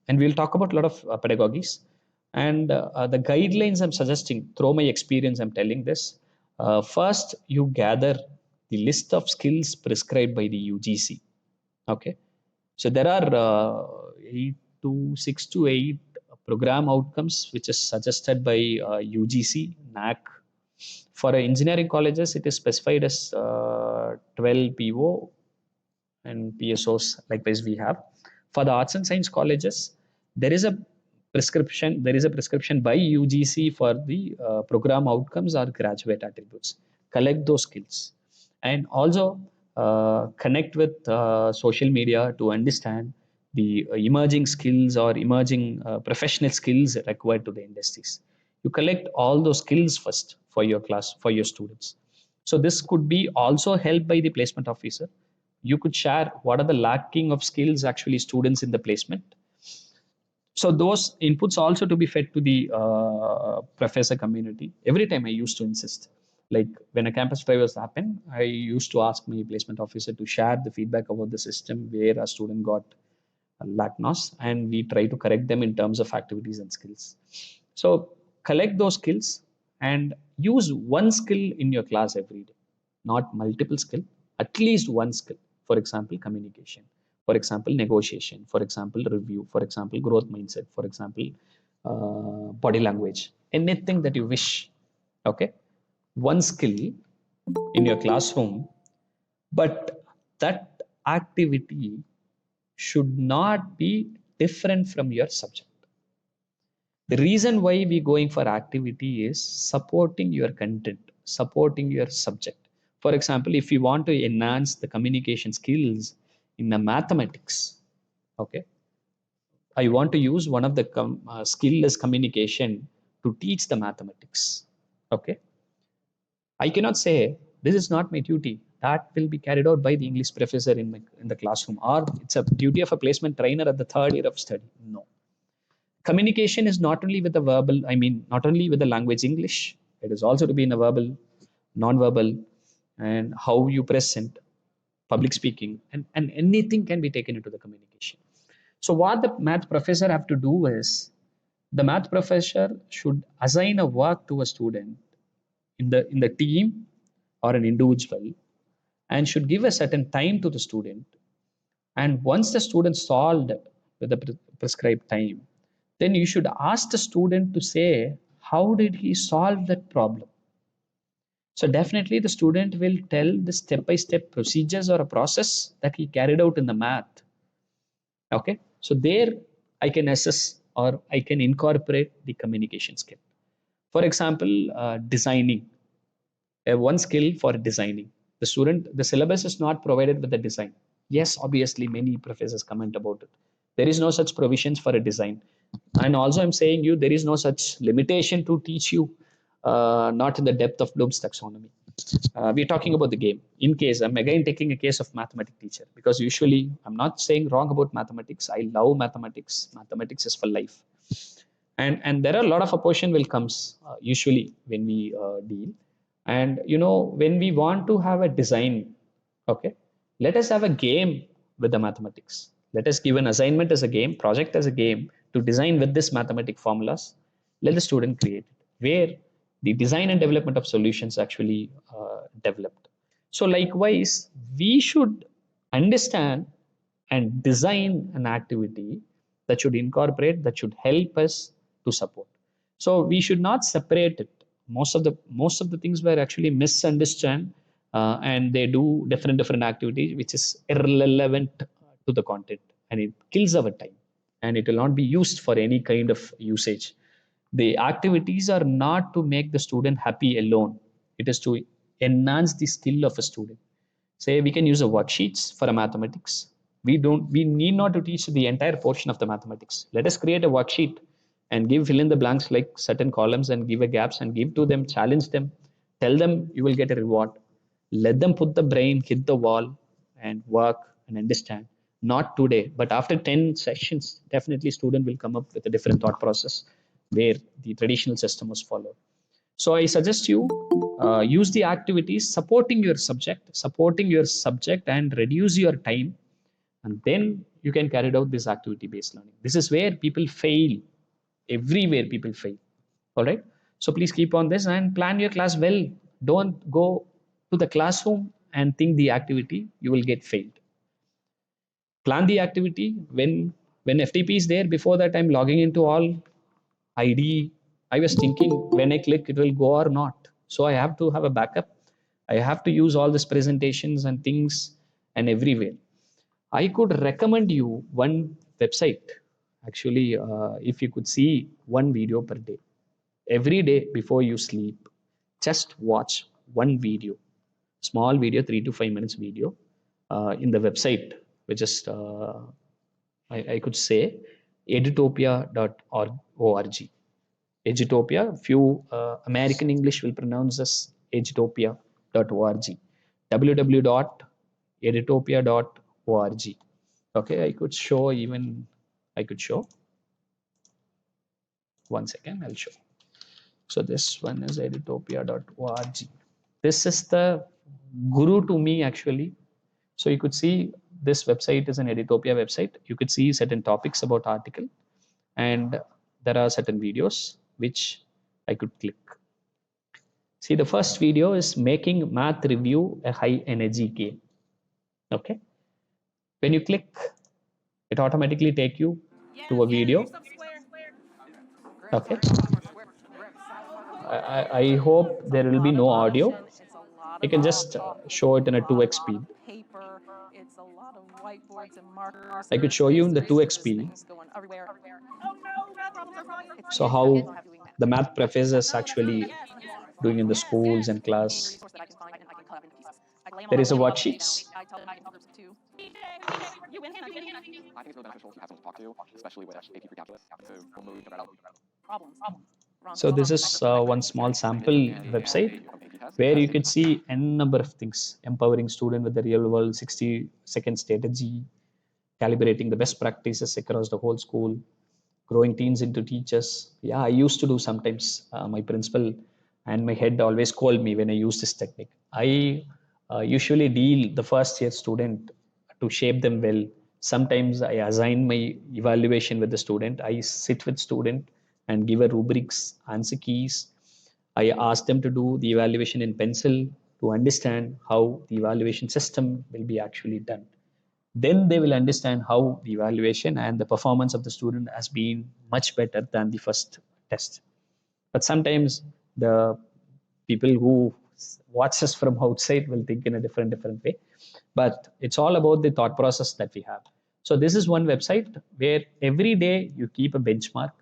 And we'll talk about a lot of pedagogies. And the guidelines I'm suggesting, through my experience, I'm telling this. First, you gather the list of skills prescribed by the UGC. Okay. So there are 6 to 8 program outcomes which is suggested by UGC, NAC. For engineering colleges, it is specified as 12 PO and PSOs. Likewise, we have. For the arts and science colleges, there is a prescription. There is a prescription by UGC for the program outcomes or graduate attributes. Collect those skills, and also connect with social media to understand the emerging skills or emerging professional skills required to the industries. You collect all those skills first for your class, for your students. So this could be also helped by the placement officer. You could share what are the lacking of skills actually students in the placement. So those inputs also to be fed to the professor community. Every time I used to insist, like when a campus drive was happen, I used to ask my placement officer to share the feedback about the system where a student got lackness, and we try to correct them in terms of activities and skills. So collect those skills and use one skill in your class every day, not multiple skill, at least one skill. For example, communication, for example, negotiation, for example, review, for example, growth mindset, for example, body language, anything that you wish. Okay. One skill in your classroom, but that activity should not be different from your subject. The reason why we going for activity is supporting your content, supporting your subject. For example, if you want to enhance the communication skills in the mathematics, okay, I want to use one of the skill is communication to teach the mathematics, okay. I cannot say this is not my duty, that will be carried out by the English professor in the classroom, or it's a duty of a placement trainer at the third year of study. No, communication is not only with the verbal, I mean not only with the language English, it is also to be in a verbal, non-verbal, and how you present, public speaking, and anything can be taken into the communication. So what the math professor have to do is, the math professor should assign a work to a student in the team or an individual, and should give a certain time to the student. And once the student solved it with the prescribed time, then you should ask the student to say, how did he solve that problem? So definitely the student will tell the step-by-step procedures or a process that he carried out in the math. Okay. So there I can assess or I can incorporate the communication skill. For example, designing, one skill for designing. The syllabus is not provided with the design. Yes, obviously, many professors comment about it. There is no such provisions for a design. And also, I'm saying you, there is no such limitation to teach you, not in the depth of Bloom's taxonomy. We're talking about the game. In case, I'm again taking a case of mathematics teacher, because usually I'm not saying wrong about mathematics. I love mathematics. Mathematics is for life. And there are a lot of opposition will comes usually when we deal. And when we want to have a design, okay, let us have a game with the mathematics. Let us give an assignment as a game, project as a game, to design with this mathematic formulas. Let the student create it, where the design and development of solutions actually developed. So likewise, we should understand and design an activity that should incorporate, that should help us to support. So we should not separate it. Most of the things were actually misunderstood, and they do different activities which is irrelevant to the content, and it kills our time, and it will not be used for any kind of usage. The activities are not to make the student happy alone, it is to enhance the skill of a student. Say we can use a worksheets for a mathematics. We need not to teach the entire portion of the mathematics. Let us create a worksheet and give fill in the blanks like certain columns, and give a gaps and give to them, challenge them, tell them you will get a reward. Let them put the brain, hit the wall, and work and understand. Not today, but after 10 sessions, definitely student will come up with a different thought process, where the traditional system was followed. So I suggest you use the activities supporting your subject, and reduce your time, and then you can carry out this activity based learning. This is where people fail. Everywhere people fail. All right. So please keep on this and plan your class well. Don't go to the classroom and think the activity, you will get failed. Plan the activity when FTP is there. Before that, I'm logging into all ID. I was thinking when I click, it will go or not. So I have to have a backup. I have to use all these presentations and things and everywhere. I could recommend you one website. Actually, if you could see one video per day, every day before you sleep, just watch one video, small video, 3 to 5 minutes video, in the website, which is I could say edutopia.org. Edutopia, few American English will pronounce as edutopia.org. www.edutopia.org. Okay, I could show. One second, I'll show. So this one is edutopia.org. This is the guru to me actually. So you could see this website is an Edutopia website. You could see certain topics about article, and there are certain videos which I could click. See, the first video is making math review a high energy game. Okay. When you click, it automatically take you to a video. Okay. I hope there will be no audio. You can just show it in a 2x speed. I could show you in the 2x speed. So how the math professors actually doing in the schools and class. There is a worksheets. I think it's really beneficial to have someone to talk to, especially with AP pre-calculus. So we'll move right out problems. So this is one small sample website where you could see n number of things: empowering student with the real world 60-second strategy, calibrating the best practices across the whole school, growing teens into teachers. Yeah, I used to do sometimes. My principal and my head always called me when I use this technique. I usually deal the first year student to shape them well. Sometimes I assign my evaluation with the student. I sit with student and give a rubrics, answer keys. I ask them to do the evaluation in pencil to understand how the evaluation system will be actually done. Then they will understand how the evaluation and the performance of the student has been much better than the first test. But sometimes the people who watch us from outside will think in a different way. But it's all about the thought process that we have. So this is one website where every day you keep a benchmark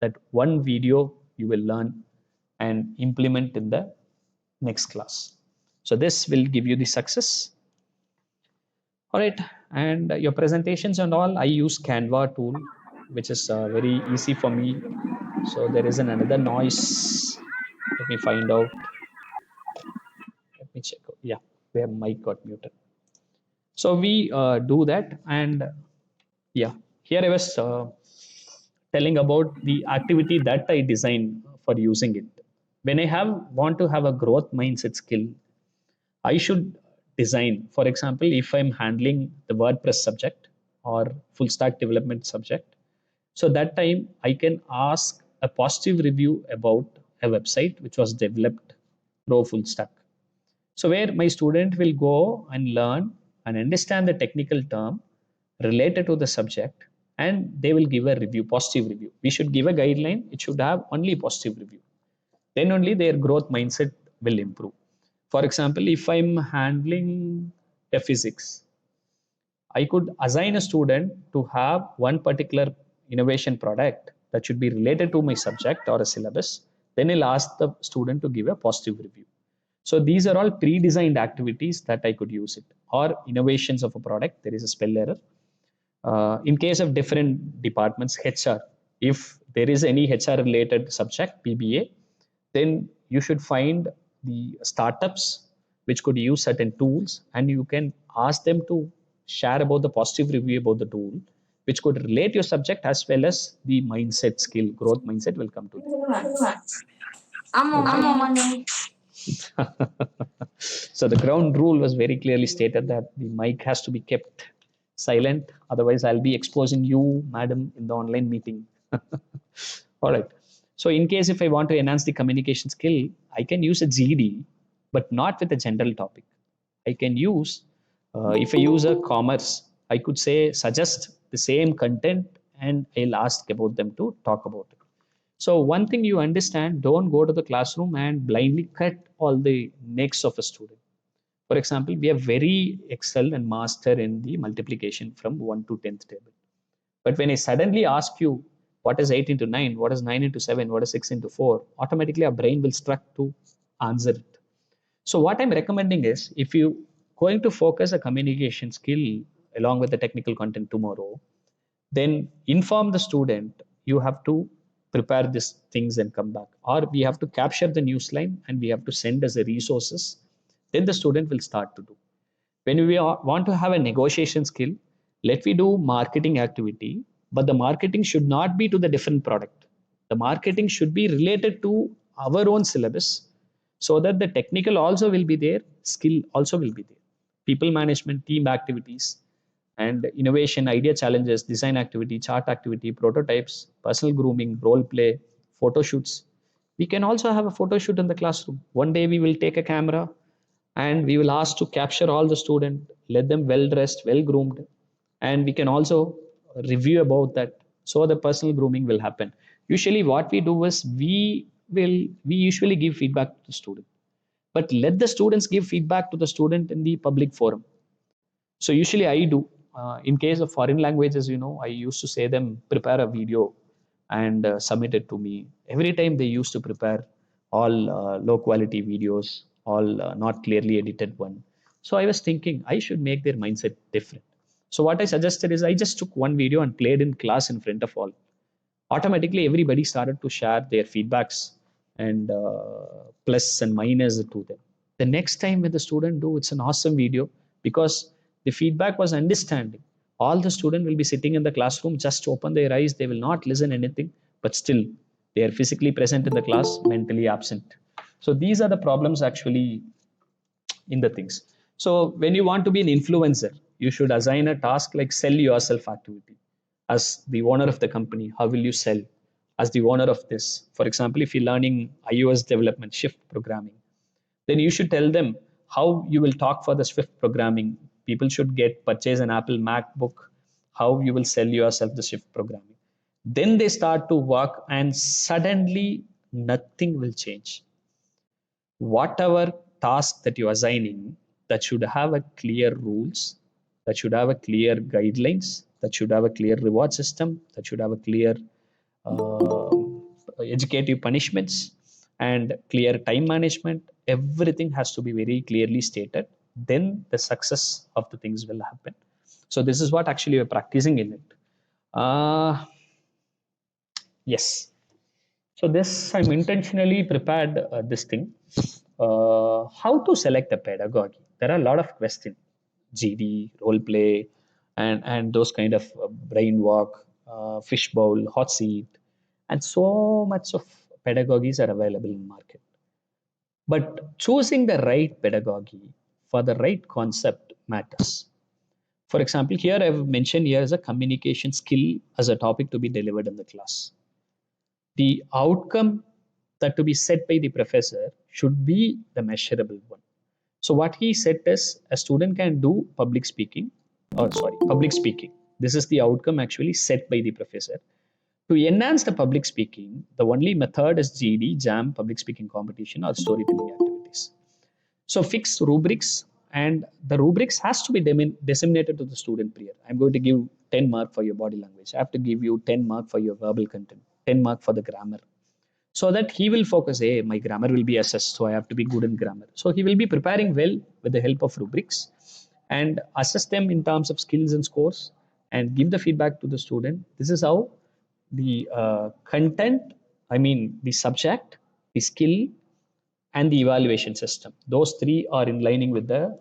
that one video you will learn and implement in the next class. So this will give you the success. All right, and your presentations and all, I use Canva tool, which is very easy for me. So there is another noise. Let me find out. Let me check. Yeah, where mic got muted. So we do that, and yeah, here I was telling about the activity that I design for using it. When I want to have a growth mindset skill, I should design, for example, if I'm handling the WordPress subject or full stack development subject, so that time I can ask a positive review about a website which was developed through full stack. So where my student will go and learn and understand the technical term related to the subject, and they will give a review, positive review. We should give a guideline, it should have only positive review. Then only their growth mindset will improve. For example, if I'm handling a physics, I could assign a student to have one particular innovation product that should be related to my subject or a syllabus. Then I'll ask the student to give a positive review. So these are all pre-designed activities that I could use it. Or innovations of a product, there is a spell error. In case of different departments, HR, if there is any HR related subject, PBA, then you should find the startups which could use certain tools, and you can ask them to share about the positive review about the tool, which could relate your subject as well as the mindset skill, growth mindset will come to them. Okay. So the ground rule was very clearly stated that the mic has to be kept silent, otherwise I'll be exposing you, madam, in the online meeting. All right, so in case if I want to enhance the communication skill, I can use a GD, but not with a general topic. I can use, if I use a commerce, I could say suggest the same content and I'll ask about them to talk about it. So one thing you understand, don't go to the classroom and blindly cut all the necks of a student. For example, we are very excel and master in the multiplication from 1 to 10th table. But when I suddenly ask you, what is 8 into 9, what is 9 into 7, what is 6 into 4, automatically our brain will struck to answer it. So what I'm recommending is, if you going to focus a communication skill along with the technical content tomorrow, then inform the student you have to prepare these things and come back, or we have to capture the news line and we have to send as a resources. Then the student will start to do. When we want to have a negotiation skill, let me do marketing activity, but the marketing should not be to the different product. The marketing should be related to our own syllabus, so that the technical also will be there, skill also will be there. People management, team activities, and innovation, idea challenges, design activity, chart activity, prototypes, personal grooming, role play, photo shoots. We can also have a photo shoot in the classroom. One day we will take a camera and we will ask to capture all the student, let them well dressed, well groomed, and we can also review about that. So the personal grooming will happen. Usually what we do is we usually give feedback to the student, but let the students give feedback to the student in the public forum. So usually I do. in case of foreign languages, I used to say them prepare a video and submit it to me. Every time they used to prepare all low quality videos, all not clearly edited one. So I was thinking I should make their mindset different. So what I suggested is I just took one video and played in class in front of all. Automatically everybody started to share their feedbacks and plus and minus to them. The next time when the student do, it's an awesome video because the feedback was understanding. All the student will be sitting in the classroom, just open their eyes, they will not listen anything, but still they are physically present in the class, mentally absent. So these are the problems actually in the things. So when you want to be an influencer, you should assign a task like sell yourself activity. As the owner of the company, how will you sell? As the owner of this, for example, if you're learning iOS development, Shift programming, then you should tell them how you will talk for the Swift programming. People should get purchase an Apple MacBook. How you will sell yourself the Swift programming. Then they start to work, and suddenly nothing will change. Whatever task that you're assigning, that should have a clear rules, that should have a clear guidelines, that should have a clear reward system, that should have a clear uh, educative punishments and clear time management. Everything has to be very clearly stated. Then the success of the things will happen. So this is what actually we're practicing in it. Yes. So this, I'm intentionally prepared this thing. How to select a pedagogy? There are a lot of questions. GD, role play, and those kind of brain walk, fishbowl, hot seat, and so much of pedagogies are available in market. But choosing the right pedagogy for the right concept matters. For example, here I've mentioned here as a communication skill as a topic to be delivered in the class. The outcome that to be set by the professor should be the measurable one. So what he said is a student can do public speaking, or sorry, public speaking. This is the outcome actually set by the professor. To enhance the public speaking, the only method is GD, JAM, public speaking competition, or storytelling activities. So fix rubrics, and the rubrics has to be disseminated to the student prior. I'm going to give 10 mark for your body language. I have to give you 10 mark for your verbal content, 10 mark for the grammar. So that he will focus, hey, my grammar will be assessed, so I have to be good in grammar. So he will be preparing well with the help of rubrics and assess them in terms of skills and scores and give the feedback to the student. This is how the content, I mean, the subject, the skill, and the evaluation system. Those three are in lining with the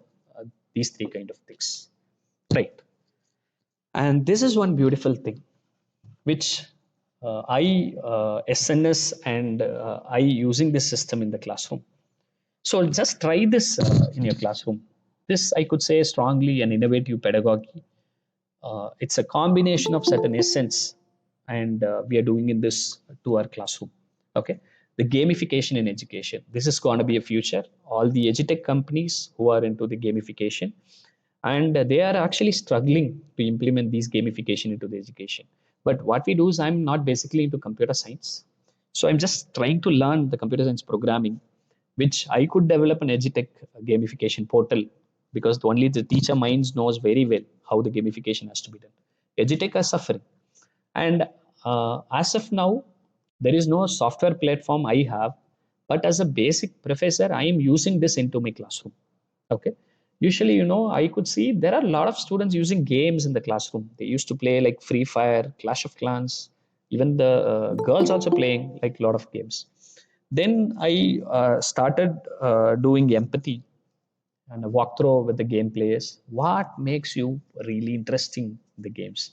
these three kind of things, right? And this is one beautiful thing, which SNS and I using this system in the classroom. So just try this in your classroom. This I could say strongly an innovative pedagogy. It's a combination of certain essence, and we are doing in this to our classroom. Okay, the gamification in education. This is going to be a future. All the edutech companies who are into the gamification, and they are actually struggling to implement these gamification into the education. But what we do is, I'm not basically into computer science, so I'm just trying to learn the computer science programming, which I could develop an edutech gamification portal, because only the teacher minds knows very well how the gamification has to be done. Edutech are suffering, and as of now, there is no software platform I have, but as a basic professor, I am using this into my classroom. Okay. Usually, I could see there are a lot of students using games in the classroom. They used to play like Free Fire, Clash of Clans, even the girls also playing like a lot of games. Then I started doing empathy and a walkthrough with the game players. What makes you really interesting in the games?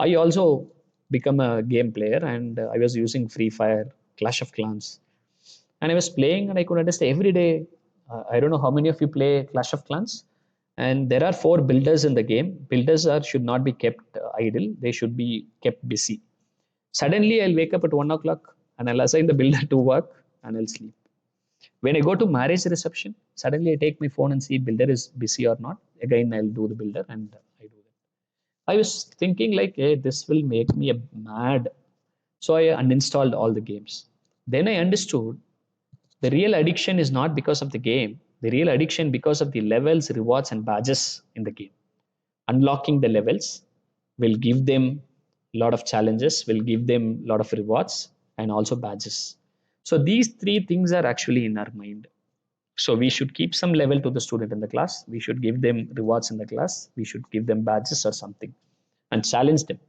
I also become a game player, and I was using Free Fire, Clash of Clans, and I was playing, and I could understand every day. I don't know how many of you play Clash of Clans, and there are four builders in the game. Builders are should not be kept idle; they should be kept busy. Suddenly, I'll wake up at 1 o'clock and I'll assign the builder to work and I'll sleep. When I go to marriage reception, suddenly I take my phone and see builder is busy or not. Again, I'll do the builder and I do that. I was thinking like, hey, this will make me a mad. So I uninstalled all the games. Then I understood the real addiction is not because of the game. The real addiction because of the levels, rewards, and badges in the game. unlocking the levels will give them a lot of challenges, will give them a lot of rewards and also badges. So these three things are actually in our mind. So we should keep some level to the student in the class. We should give them rewards in the class. We should give them badges or something and challenge them.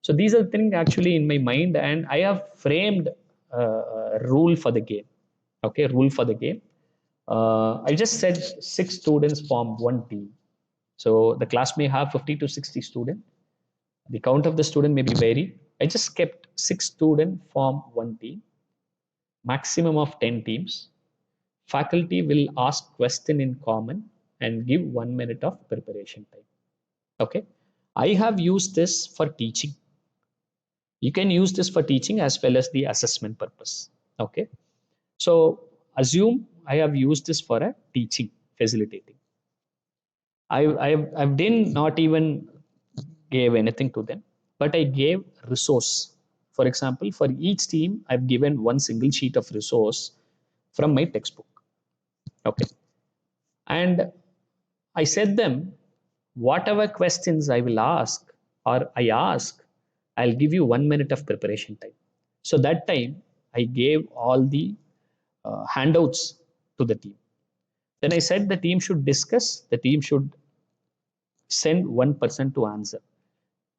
So these are the things actually in my mind, and I have framed a rule for the game. Okay, rule for the game. I just said 6 students form one team. So the class may have 50 to 60 students. The count of the student may be varied. I just kept 6 students form one team, maximum of 10 teams. Faculty will ask question in common and give 1 minute of preparation time. Okay. I have used this for teaching. You can use this for teaching as well as the assessment purpose. Okay. So assume I have used this for a teaching, facilitating. I didn't not even gave anything to them, but I gave resource. For example, for each team, I've given one single sheet of resource from my textbook. Okay. And I said them, whatever questions I will ask or I ask, I'll give you 1 minute of preparation time. So that time I gave all the handouts to the team. Then I said the team should discuss, the team should send one person to answer.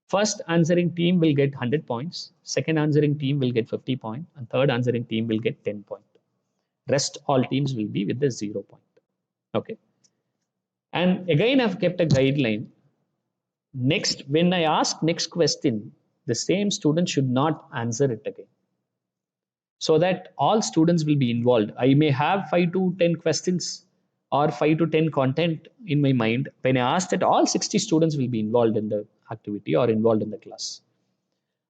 First answering team will get 100 points, second answering team will get 50 points, and third answering team will get 10 points. Rest all teams will be with the 0 point. Okay. And again, I've kept a guideline. Next, when I ask next question, the same student should not answer it again. So that all students will be involved. I may have 5 to 10 questions or 5 to 10 content in my mind. When I ask that, all 60 students will be involved in the activity or involved in the class.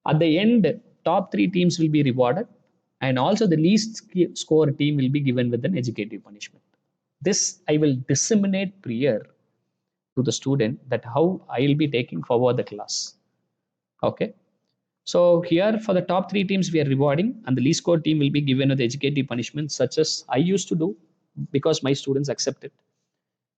At the end, top 3 teams will be rewarded, and also the least score team will be given with an educative punishment. This I will disseminate prior to the student that how I will be taking forward the class. Okay. So here for the top 3 teams, we are rewarding, and the least score team will be given with educative punishment, such as I used to do because my students accept it.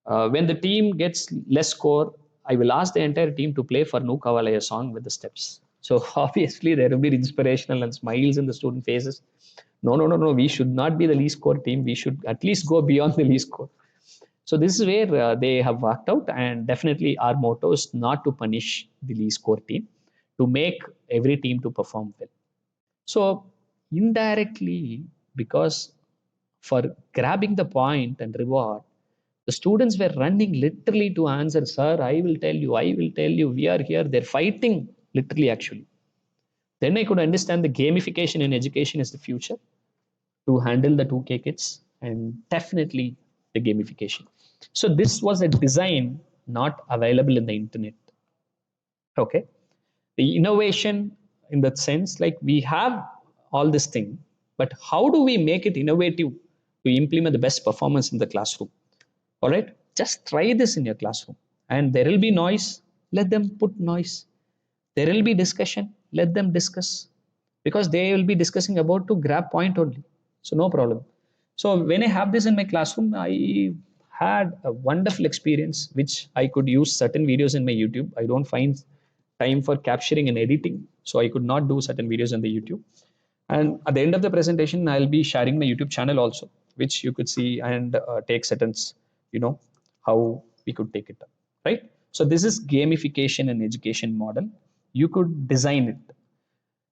When the team gets less score, I will ask the entire team to play for Nu Kavalaya song with the steps. So obviously there will be inspirational and smiles in the student faces. No, no, no, no. We should not be the least score team. We should at least go beyond the least score. So this is where they have worked out, and definitely our motto is not to punish the least score team, to make every team to perform well. So indirectly, because for grabbing the point and reward, the students were running literally to answer, sir, I will tell you, I will tell you, we are here. They're fighting literally actually. Then I could understand the gamification in education is the future to handle the 2K kids, and definitely the gamification. So this was a design not available in the internet. Okay. The innovation in that sense, like we have all this thing, but how do we make it innovative to implement the best performance in the classroom? All right. Just try this in your classroom, and there will be noise. Let them put noise. There will be discussion. Let them discuss, because they will be discussing about to grab point only. So no problem. So when I have this in my classroom, I had a wonderful experience, which I could use certain videos in my YouTube. I don't find time for capturing and editing, so I could not do certain videos on the YouTube. And at the end of the presentation, I'll be sharing my YouTube channel also, which you could see and take certain, how we could take it up, right? So this is gamification and education model. You could design it.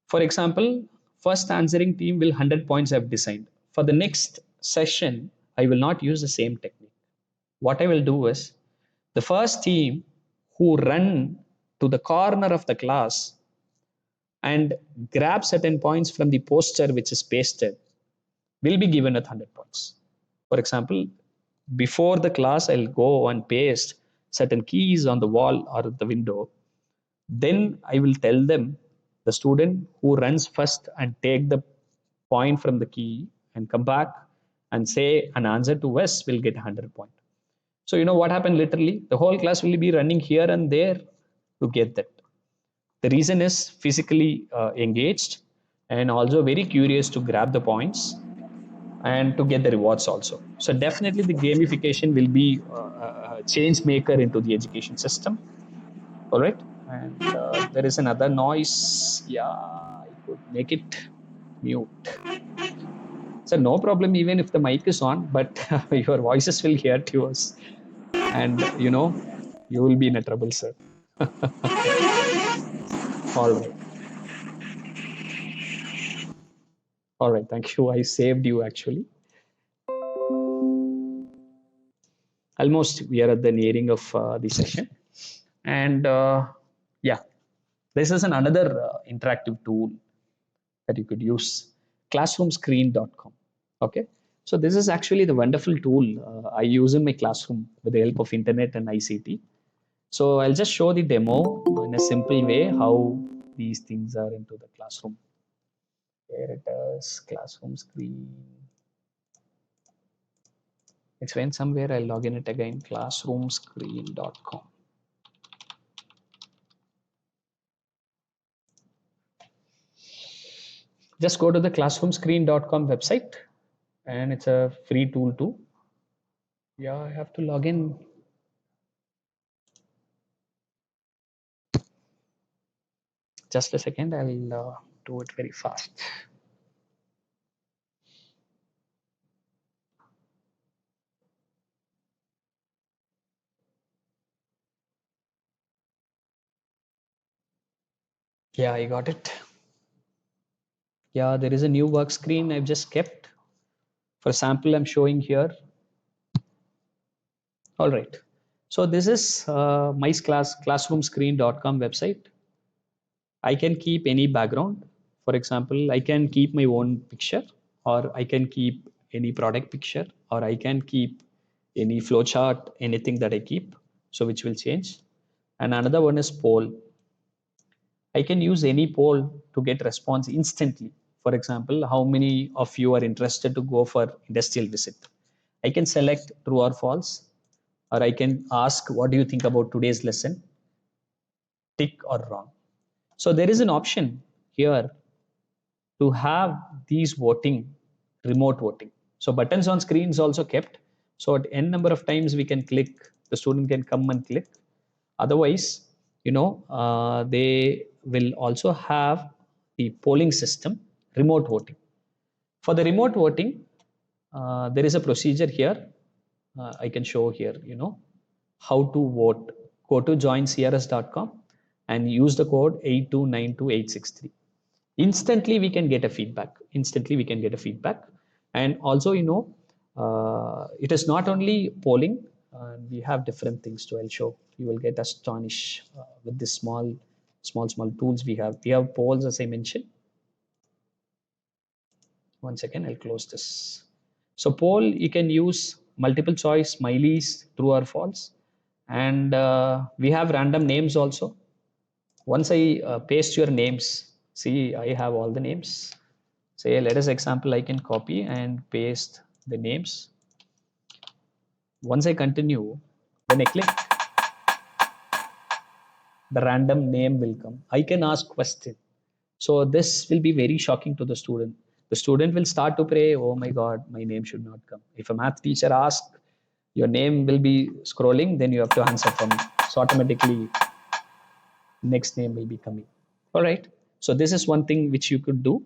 For example, first answering team will 100 points I've designed. For the next session, I will not use the same technique. What I will do is the first team who run to the corner of the class and grab certain points from the poster which is pasted will be given with 100 points. For example, before the class, I'll go and paste certain keys on the wall or the window. Then I will tell them the student who runs first and take the point from the key and come back and say an answer to West will get 100 points. So you know what happened literally? The whole class will be running here and there to get that. The reason is physically engaged and also very curious to grab the points and to get the rewards also. So definitely the gamification will be a change maker into the education system. All right, and there is another noise. Yeah, I could make it mute. So no problem even if the mic is on, but your voices will hear to us, and you will be in a trouble, sir. All right, all right. Thank you. I saved you actually. Almost we are at the nearing of the session, and yeah, this is another interactive tool that you could use, classroomscreen.com. Okay, so this is actually the wonderful tool I use in my classroom with the help of internet and ICT. So I'll just show the demo in a simple way how these things are into the classroom. Here it is, classroom screen. It's went somewhere. I'll log in it again, classroomscreen.com. Just go to the classroomscreen.com website, and it's a free tool too. Yeah, I have to log in. Just a second, I'll do it very fast. Yeah, I got it. Yeah, there is a new work screen I've just kept. For sample, I'm showing here. All right. So this is my classroomscreen.com website. I can keep any background. For example, I can keep my own picture, or I can keep any product picture, or I can keep any flowchart, anything that I keep. So which will change. And another one is poll. I can use any poll to get response instantly. For example, how many of you are interested to go for industrial visit? I can select true or false, or I can ask, what do you think about today's lesson? Tick or wrong. So there is an option here to have these voting, remote voting. So buttons on screen is also kept. So at n number of times we can click, the student can come and click. Otherwise, they will also have the polling system, remote voting. For the remote voting, there is a procedure here. I can show here, how to vote. Go to joincrs.com and use the code 8292863. Instantly we can get a feedback. And also, it is not only polling. We have different things too. I'll show. You will get astonished with this small tools we have. We have polls, as I mentioned. One second, I'll close this. So poll, you can use multiple choice, smileys, true or false. And we have random names also. Once I paste your names, see, I have all the names. Say, let us example, I can copy and paste the names. Once I continue, when I click, the random name will come. I can ask question. So this will be very shocking to the student. The student will start to pray, oh my God, my name should not come. If a math teacher asks, your name will be scrolling, then you have to answer from, so automatically next name will be coming. All right. So this is one thing which you could do.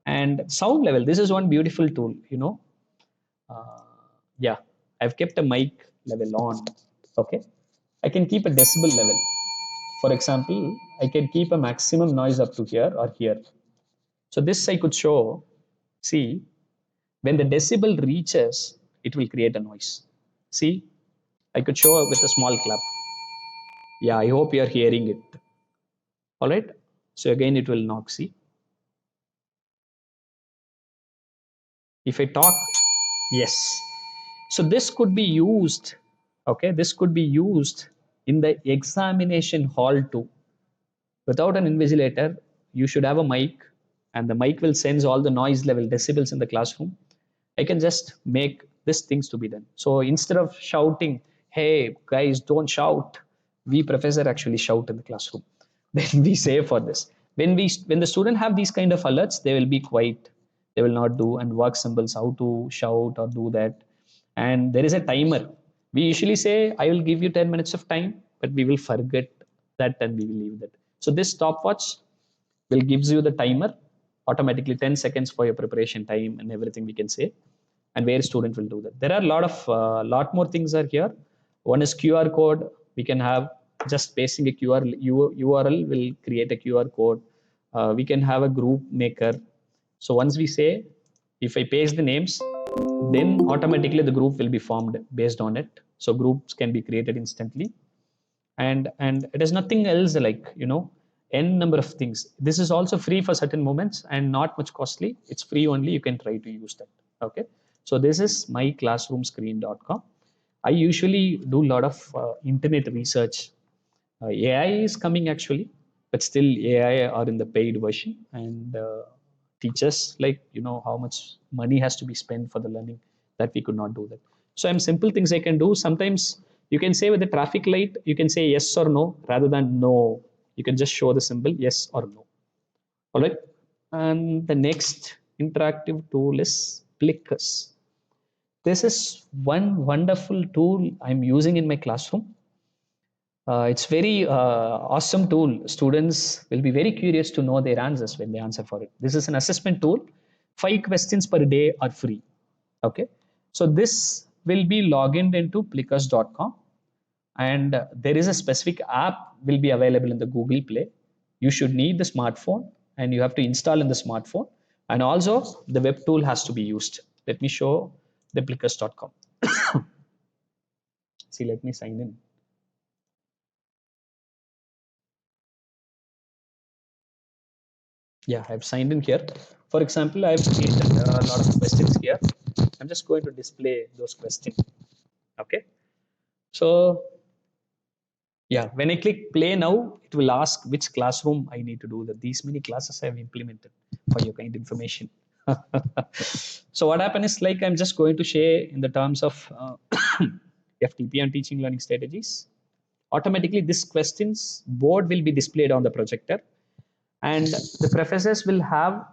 And sound level, this is one beautiful tool, uh, yeah, I've kept a mic level on. Okay. I can keep a decibel level. For example, I can keep a maximum noise up to here or here. So this I could show. See, when the decibel reaches, it will create a noise. See, I could show with a small clap. Yeah, I hope you're hearing it. All right. So again, it will knock. See, if I talk, yes. So this could be used. Okay, this could be used in the examination hall too. Without an invigilator, you should have a mic, and the mic will sense all the noise level decibels in the classroom. I can just make these things to be done. So instead of shouting, hey guys, don't shout, we professor actually shout in the classroom. Then we say for this. When the student have these kind of alerts, they will be quiet. They will not do and work symbols, how to shout or do that. And there is a timer. We usually say, I will give you 10 minutes of time, but we will forget that, and we will leave that. So this stopwatch will gives you the timer automatically 10 seconds for your preparation time and everything we can say, and where student will do that. There are a lot more things are here. One is QR code. We can have just pasting a URL will create a QR code. We can have a group maker. So once we say, if I paste the names, then automatically the group will be formed based on it. So groups can be created instantly, and it is nothing else like n number of things. This is also free for certain moments and not much costly. It's free only. You can try to use that. Okay. So this is myclassroomscreen.com. I usually do a lot of internet research. AI is coming actually, but still AI are in the paid version, and teachers like how much money has to be spent for the learning, that we could not do that. So I'm simple things I can do. Sometimes you can say with the traffic light, you can say yes or no rather than no. You can just show the symbol yes or no. All right. And the next interactive tool is Plickers. This is one wonderful tool I'm using in my classroom. It's very awesome tool. Students will be very curious to know their answers when they answer for it. This is an assessment tool. 5 questions per day are free. Okay. So this will be logged into plickers.com, and there is a specific app will be available in the Google Play. You should need the smartphone, and you have to install in the smartphone, and also the web tool has to be used. Let me show the plickers.com. See, let me sign in. Yeah, I've signed in here. For example, I've created a lot of questions here. I'm just going to display those questions. Okay. So yeah, when I click play now, it will ask which classroom I need to do that. These many classes I have implemented for your kind information. So what happened is, like, I'm just going to share in the terms of FTP and teaching learning strategies. Automatically, this questions board will be displayed on the projector, and the professors will have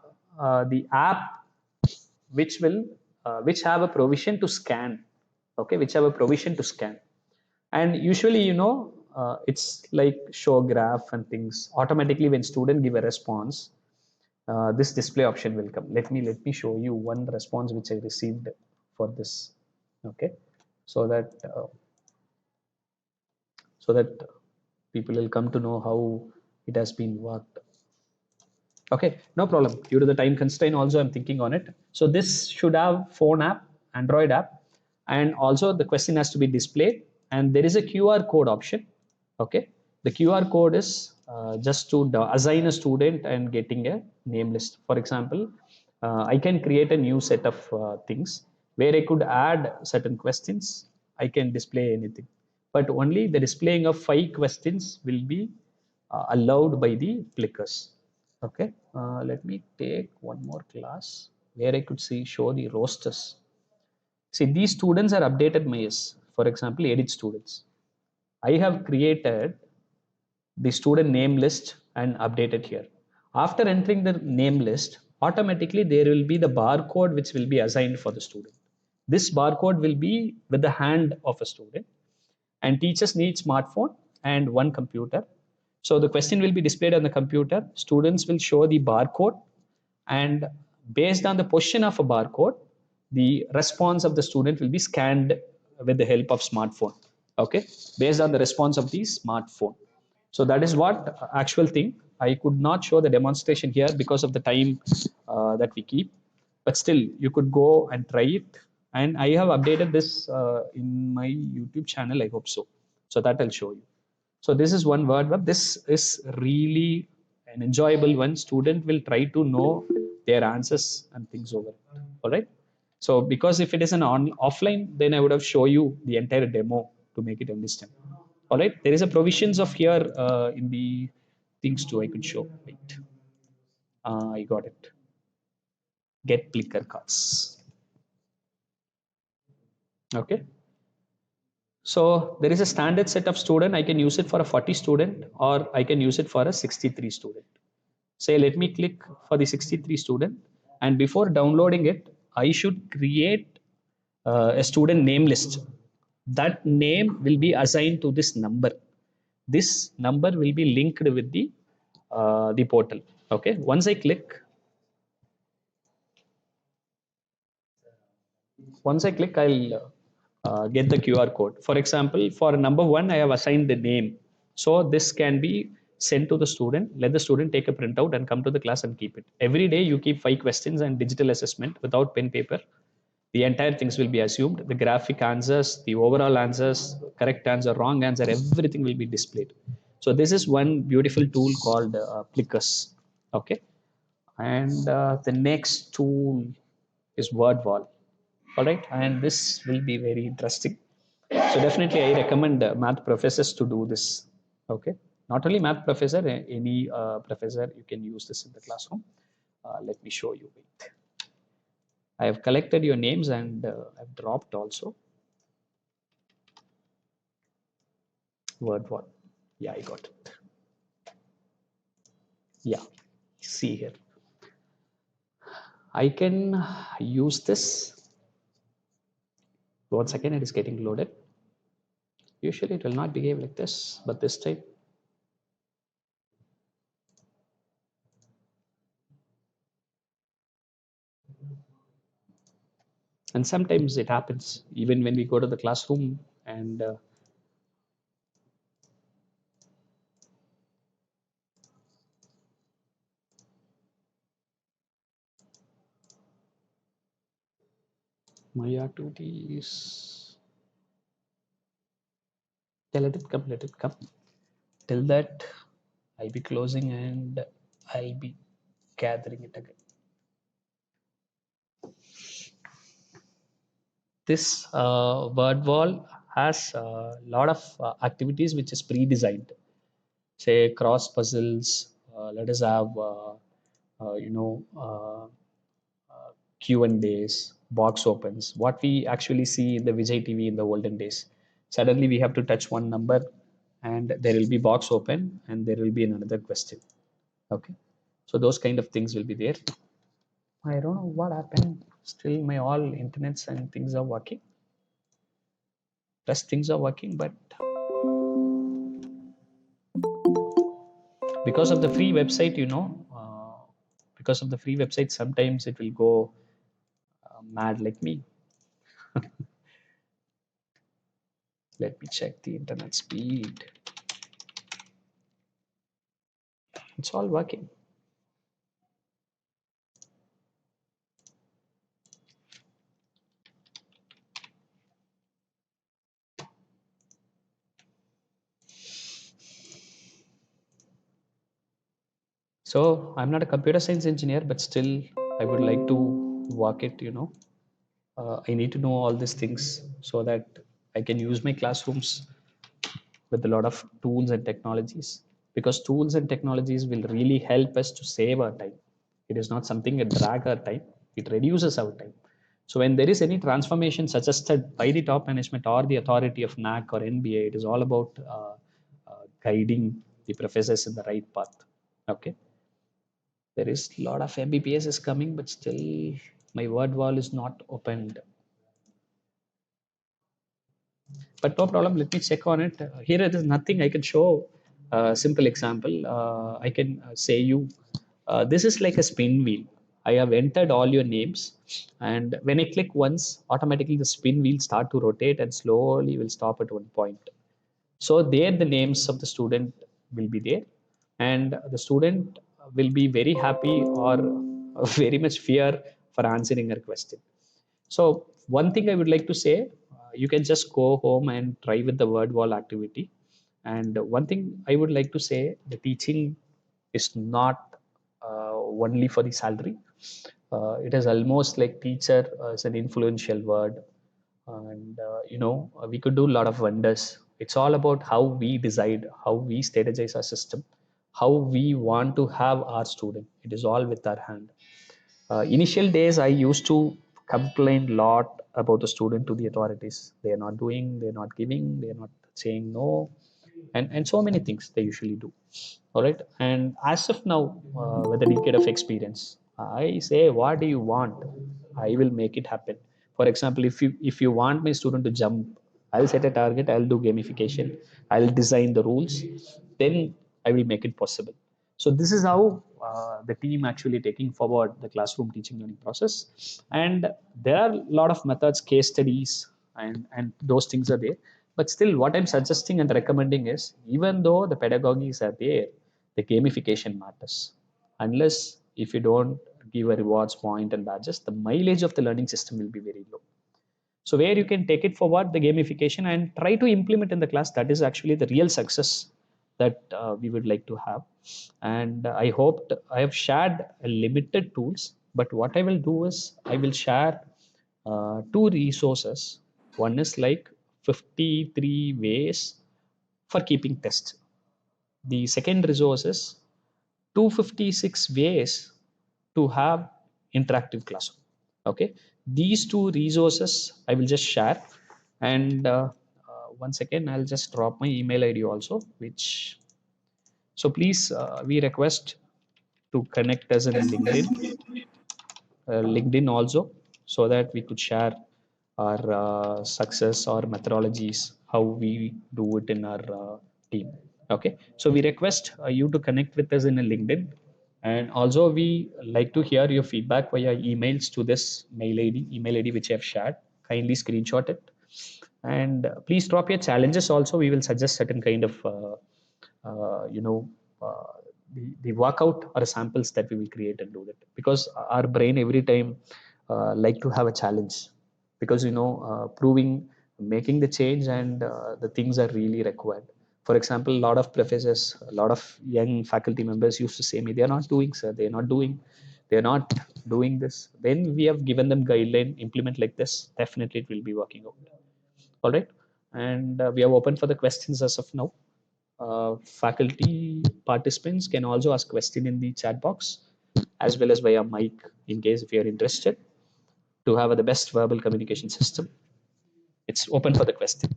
the app which have a provision to scan. Okay, which have a provision to scan. And usually it's like show graph and things. Automatically when student give a response, this display option will come. Let me show you one response which I received for this. Okay. So that people will come to know how it has been worked. Okay, no problem. Due to the time constraint, also I'm thinking on it. So this should have phone app, Android app, and also the question has to be displayed. And there is a QR code option. Okay, the QR code is just to assign a student and getting a name list. For example, I can create a new set of things where I could add certain questions. I can display anything, but only the displaying of 5 questions will be allowed by the Plickers. Okay, let me take one more class where I could show the rosters. See, these students are updated myas. For example, edit students. I have created the student name list and updated here. After entering the name list, automatically there will be the barcode which will be assigned for the student. This barcode will be with the hand of a student, and teachers need smartphone and one computer. So the question will be displayed on the computer. Students will show the barcode, and based on the position of a barcode, the response of the student will be scanned with the help of smartphone. Okay, based on the response of the smartphone. So that is what actual thing. I could not show the demonstration here because of the time that we keep, but still you could go and try it. And I have updated this in my YouTube channel. I hope so. So that I'll show you. So this is one word web. This is really an enjoyable one. Student will try to know their answers and things over it. All right. So because if it is an offline, then I would have show you the entire demo to make it understand. All right. There is a provisions of here in the things too. I could show. Wait. I got it. Get clicker cards. Okay. So there is a standard set of student. I can use it for a 40 student, or I can use it for a 63 student. Say, let me click for the 63 student, and before downloading it, I should create a student name list. That name will be assigned to this number. this number will be linked with the portal. Okay, once I click, I'll get the QR code. For example, for number one, I have assigned the name. So this can be sent to the student. Let the student take a printout and come to the class and keep it. Every day you keep 5 questions and digital assessment without pen paper. The entire things will be assumed. The graphic answers, the overall answers, correct answer, wrong answer, everything will be displayed. So this is one beautiful tool called Plickers. Okay. And the next tool is WordWall. All right, and this will be very interesting. So definitely I recommend math professors to do this. Okay, not only math professor, any professor, you can use this in the classroom. Let me show you. Wait, I have collected your names and I've dropped also WordWall. Yeah, I got it. Yeah, see here, I can use this. 1 second, it is getting loaded. Usually it will not behave like this, but this time. And sometimes it happens even when we go to the classroom and my activities. Yeah, let it come. Till that, I'll be closing and I'll be gathering it again. This word wall has a lot of activities which is pre-designed. Say cross puzzles. Let us have you know Q&As, box opens, what we actually see in the Vijay TV in the olden days. Suddenly we have to touch one number and there will be box open and there will be another question. Okay. So those kind of things will be there. I don't know what happened. Still my all internets and things are working. Rest things are working, but because of the free website, because of the free website, sometimes it will go mad like me. Let me check the internet speed. It's all working. So I'm not a computer science engineer, but still I would like to work it. I need to know all these things so that I can use my classrooms with a lot of tools and technologies, because tools and technologies will really help us to save our time. It is not something that drag our time, it reduces our time. So when there is any transformation suggested by the top management or the authority of NAC or NBA, it is all about guiding the professors in the right path. Okay, there is a lot of mbps is coming, but still my word wall is not opened. But no problem, let me check on it. Here it is nothing I can show. A simple example, I can say you, this is like a spin wheel. I have entered all your names, and when I click once, automatically the spin wheel start to rotate and slowly will stop at one point. So there the names of the student will be there, and the student will be very happy or very much fear for answering her question. So one thing I would like to say, you can just go home and try with the word wall activity. And one thing I would like to say, the teaching is not only for the salary. It is almost like teacher is an influential word, and we could do a lot of wonders. It's all about how we decide, how we strategize our system, how we want to have our student. It is all with our hand. Initial days, I used to complain a lot about the student to the authorities. They are not doing, they're not giving, they're not saying no, and so many things they usually do. All right, and as of now, with a decade of experience, I say, what do you want? I will make it happen. For example, if you want my student to jump, I'll set a target, I'll do gamification, I'll design the rules, then I will make it possible. So this is how the team actually taking forward the classroom teaching learning process. And there are a lot of methods, case studies, and those things are there. But still, what I'm suggesting and recommending is, even though the pedagogies are there, the gamification matters. Unless if you don't give a rewards point and badges, the mileage of the learning system will be very low. So where you can take it forward, the gamification, and try to implement in the class, that is actually the real success that we would like to have. And I hope I have shared limited tools, but what I will do is I will share two resources. One is like 53 ways for keeping tests. The second resource is 256 ways to have interactive classroom. Okay, these two resources I will just share. And one second, I'll just drop my email ID also, which, so please, we request to connect us in LinkedIn also, so that we could share our success or methodologies, how we do it in our team. Okay, so we request you to connect with us in a LinkedIn, and also we like to hear your feedback via emails to this email ID which I have shared. Kindly screenshot it, and please drop your challenges also. We will suggest certain kind of you know the workout or samples that we will create and do that, because our brain every time like to have a challenge, because proving, making the change, and the things are really required. For example, a lot of professors, a lot of young faculty members used to say me, they're not doing, sir, they're not doing this. When we have given them guideline, implement like this, definitely it will be working out. All right, and we are open for the questions as of now. Faculty participants can also ask question in the chat box, as well as via mic, in case if you are interested to have the best verbal communication system. It's open for the question.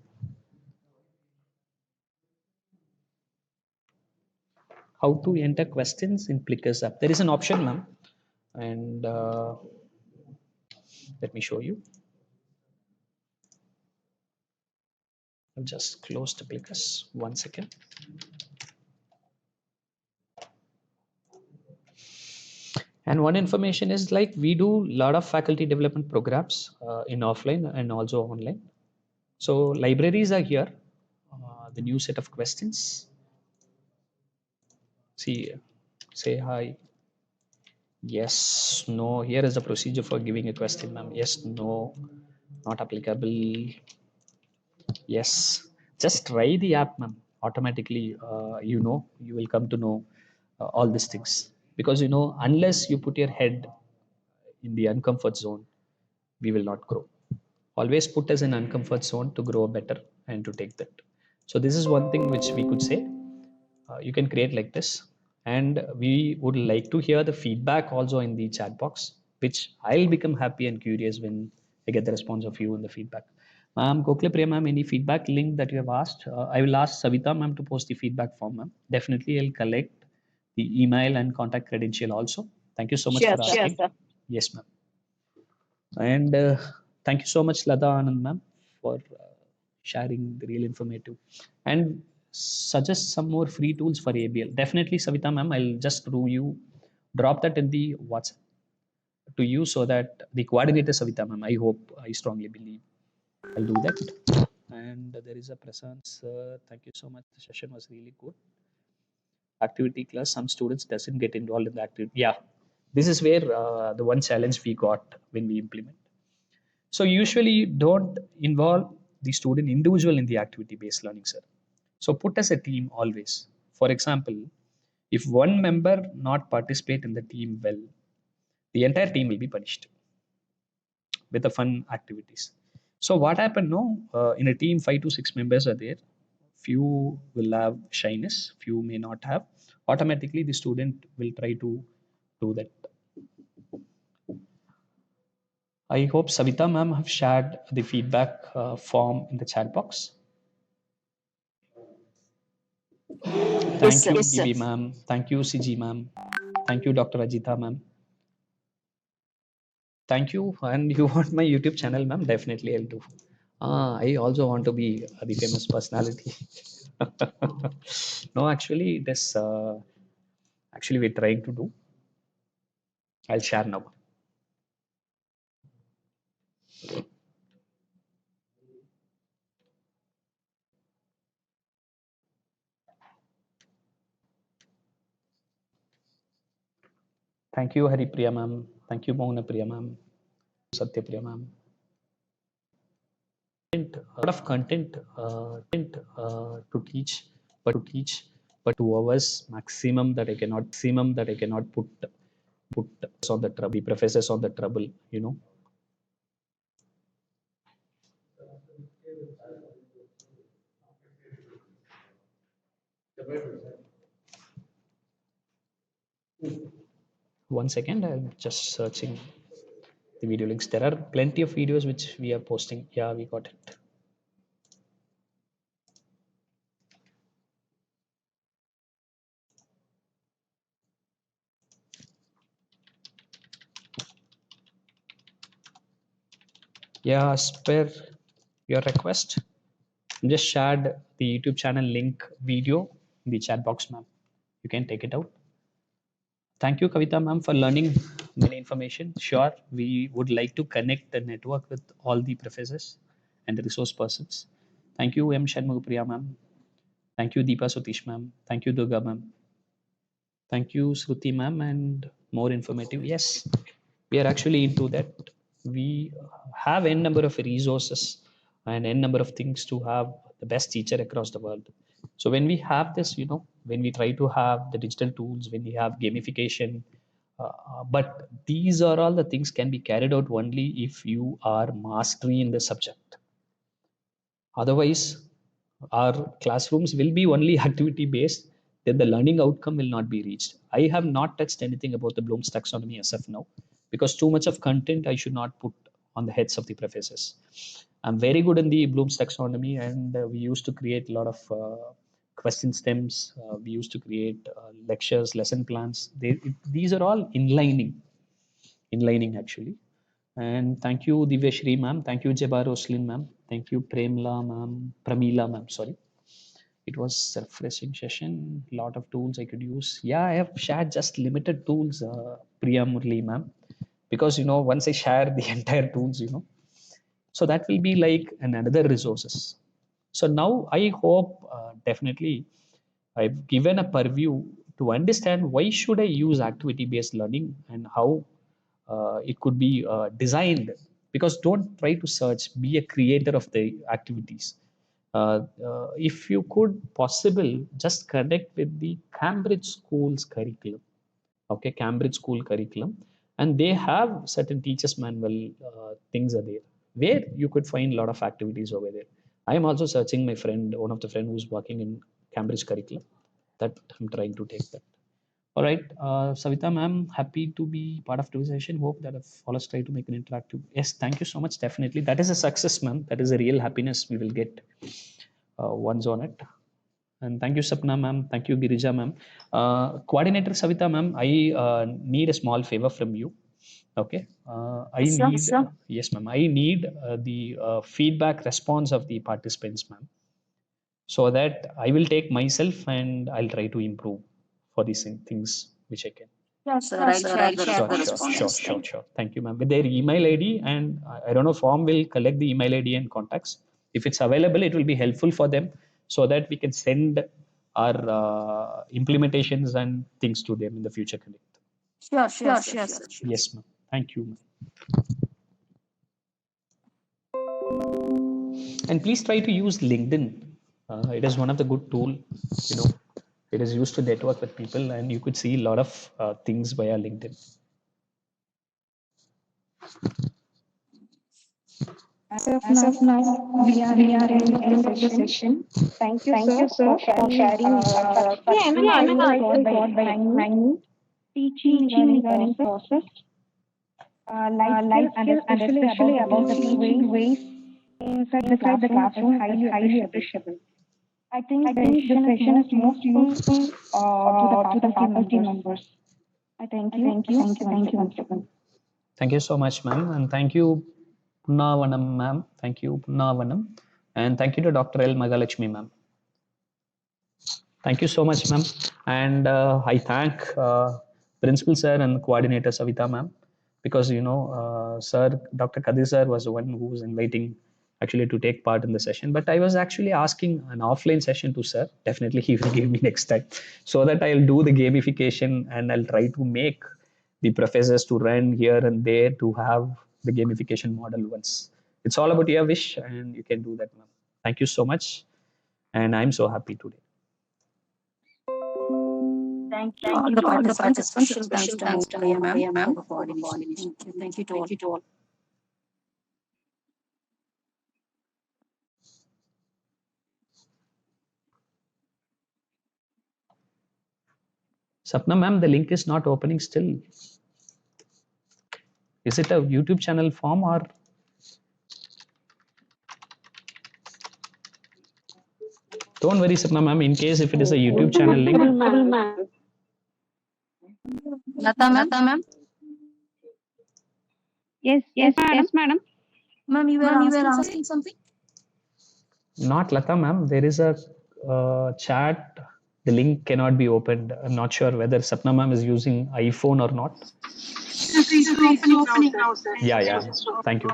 How to enter questions in Plickers app? There is an option, ma'am, and let me show you. I'll just close the Plickers. 1 second. And one information is, like, we do a lot of faculty development programs in offline and also online. So libraries are here. The new set of questions. See, say hi. Yes, no. Here is the procedure for giving a question, ma'am. Yes, no, not applicable. Yes, just try the app, ma'am. Automatically, you will come to know all these things, because unless you put your head in the uncomfort zone, we will not grow. Always put us in uncomfort zone to grow better and to take that. So this is one thing which we could say. You can create like this, and we would like to hear the feedback also in the chat box, which I'll become happy and curious when I get the response of you in the feedback. Ma'am, Kokle Priya ma'am, any feedback link that you have asked? I will ask Savita ma'am to post the feedback form, ma'am. Definitely I'll collect the email and contact credential also. Thank you so much Sure, for sir. asking. Yes, ma'am. And thank you so much, Lada Anand ma'am, for sharing the real informative, and suggest some more free tools for ABL. Definitely, Savita ma'am, I'll just drop that in the WhatsApp to you, so that the coordinator Savita ma'am, I hope, I strongly believe, I'll do that. And there is a presence. Thank you so much. The session was really good. Activity class, some students doesn't get involved in the activity. Yeah, this is where the one challenge we got when we implement. So usually don't involve the student individual in the activity based learning, sir. So put as a team always. For example, if one member not participate in the team well, the entire team will be punished with the fun activities. So what happened? No, in a team, 5 to 6 members are there. Few will have shyness, few may not have. Automatically, the student will try to do that. I hope Savita ma'am have shared the feedback form in the chat box. Yes, Thank sir. you, DB ma'am. Thank you, CG ma'am. Thank you, Dr. Ajita ma'am. Thank you. And you want my YouTube channel, ma'am? Definitely I'll do. I also want to be the famous personality. No, actually, this actually we're trying to do. I'll share now. Thank you, Haripriya ma'am. Thank you, Mona Priya ma'am. Satyapriya ma'am. A lot of content to but 2 hours maximum that I cannot put on the trouble. The professors on the trouble, you know. One second, I'm just searching the video links. There are plenty of videos which we are posting. Yeah, we got it. Yeah, as per your request, just shared the YouTube channel link video in the chat box, ma'am. You can take it out. Thank you, Kavita ma'am, for learning many information. Sure, we would like to connect the network with all the professors and the resource persons. Thank you, M. Shanmugapriya ma'am. Thank you, Deepa Satish ma'am. Thank you, Durga ma'am. Thank you, Shruti ma'am, and more informative. Yes, we are actually into that. We have n number of resources and n number of things to have the best teacher across the world. So when we have this, you know, when we try to have the digital tools, when we have gamification, but these are all the things can be carried out only if you are mastery in the subject. Otherwise, our classrooms will be only activity based, then the learning outcome will not be reached. I have not touched anything about the Bloom's taxonomy as of now because too much of content I should not put on the heads of the professors. I'm very good in the Bloom's taxonomy, and we used to create a lot of question stems. We used to create lectures, lesson plans. These are all inlining actually. And thank you, Divyashri ma'am. Thank you, Jeba Roslin ma'am. Thank you, Premla ma'am. Pramila ma'am. Sorry. It was a refreshing session. Lot of tools I could use. Yeah, I have shared just limited tools, Priya Murli ma'am, because you know once I share the entire tools, you know, so that will be like another resources. So now I hope definitely I've given a purview to understand why should I use activity based learning and how it could be designed, because don't try to search, be a creator of the activities. If you could possible, just connect with the Cambridge schools curriculum. Okay, Cambridge school curriculum, and they have certain teachers manual things are there where you could find a lot of activities over there. I am also searching my friend, one of the friend who's working in Cambridge curriculum, that I'm trying to take that. All right, Savita ma'am, happy to be part of today's session. Hope that all us try to make an interactive. Yes, thank you so much. Definitely, that is a success, ma'am. That is a real happiness we will get once on it. And thank you, Sapna ma'am. Thank you, Girija ma'am. Coordinator Savita ma'am, I need a small favor from you. Okay. I Yes, sir. need, yes, ma'am. I need the feedback response of the participants, ma'am, so that I will take myself and I'll try to improve for these things which I can. Yes, sir. Yes, I'll sir. share I'll the share the responses. sure. Thank you, ma'am. With their email ID, and I don't know, form will collect the email ID and contacts. If it's available, it will be helpful for them so that we can send our implementations and things to them in the future. Connect. Sure, sure, sir, Sure, sure. sure. Yes, ma'am. Thank you, ma'am. And please try to use LinkedIn. It is one of the good tool. You know, it is used to network with people, and you could see a lot of things via LinkedIn. As of now, we are We in are the end in the of the end of the session. session. Thank you, Thank sir, you, for sir, for sharing. sharing. Firstly, Firstly, I I would would like to like to start by start by defining defining teaching teaching learning learning process, process, life life skill, and skill, and especially about especially the about the teaching ways teaching ways inside the inside the classroom is classroom is highly highly appreciable. appreciable. I I think the think this session is session is most most useful useful to the to the faculty faculty members. members. I thank I you. thank I you. thank you I once thank you again. once again. Thank you so much, ma'am, and thank you Punnavanam ma'am. Thank you, Punnavanam. And thank you to Dr. L. Magalakshmi ma'am. Thank you so much, ma'am. And I thank Principal Sir and Coordinator Savita ma'am, because Sir Dr. Kadir Sir was the one who was inviting actually to take part in the session. But I was actually asking an offline session to Sir. Definitely, he will give me next time, so that I'll do the gamification and I'll try to make the professors to run here and there to have the gamification model once. It's all about your wish, and you can do that, ma'am. Thank you so much, and I'm so happy today. Thank you all the participants. Special thanks to Maria ma'am for coordination. Thank you. Thank you to all. Sapna ma'am, the link is not opening still. Is it a YouTube channel form or? Don't worry, Sapna ma'am. In case if it is a YouTube channel link. Lata ma'am. Yes, madam. Ma'am, you were asking something? Not Lata ma'am. There is a chat. The link cannot be opened. I'm not sure whether Sapna ma'am is using iPhone or not. It's opening now, sir. Yeah. Thank you.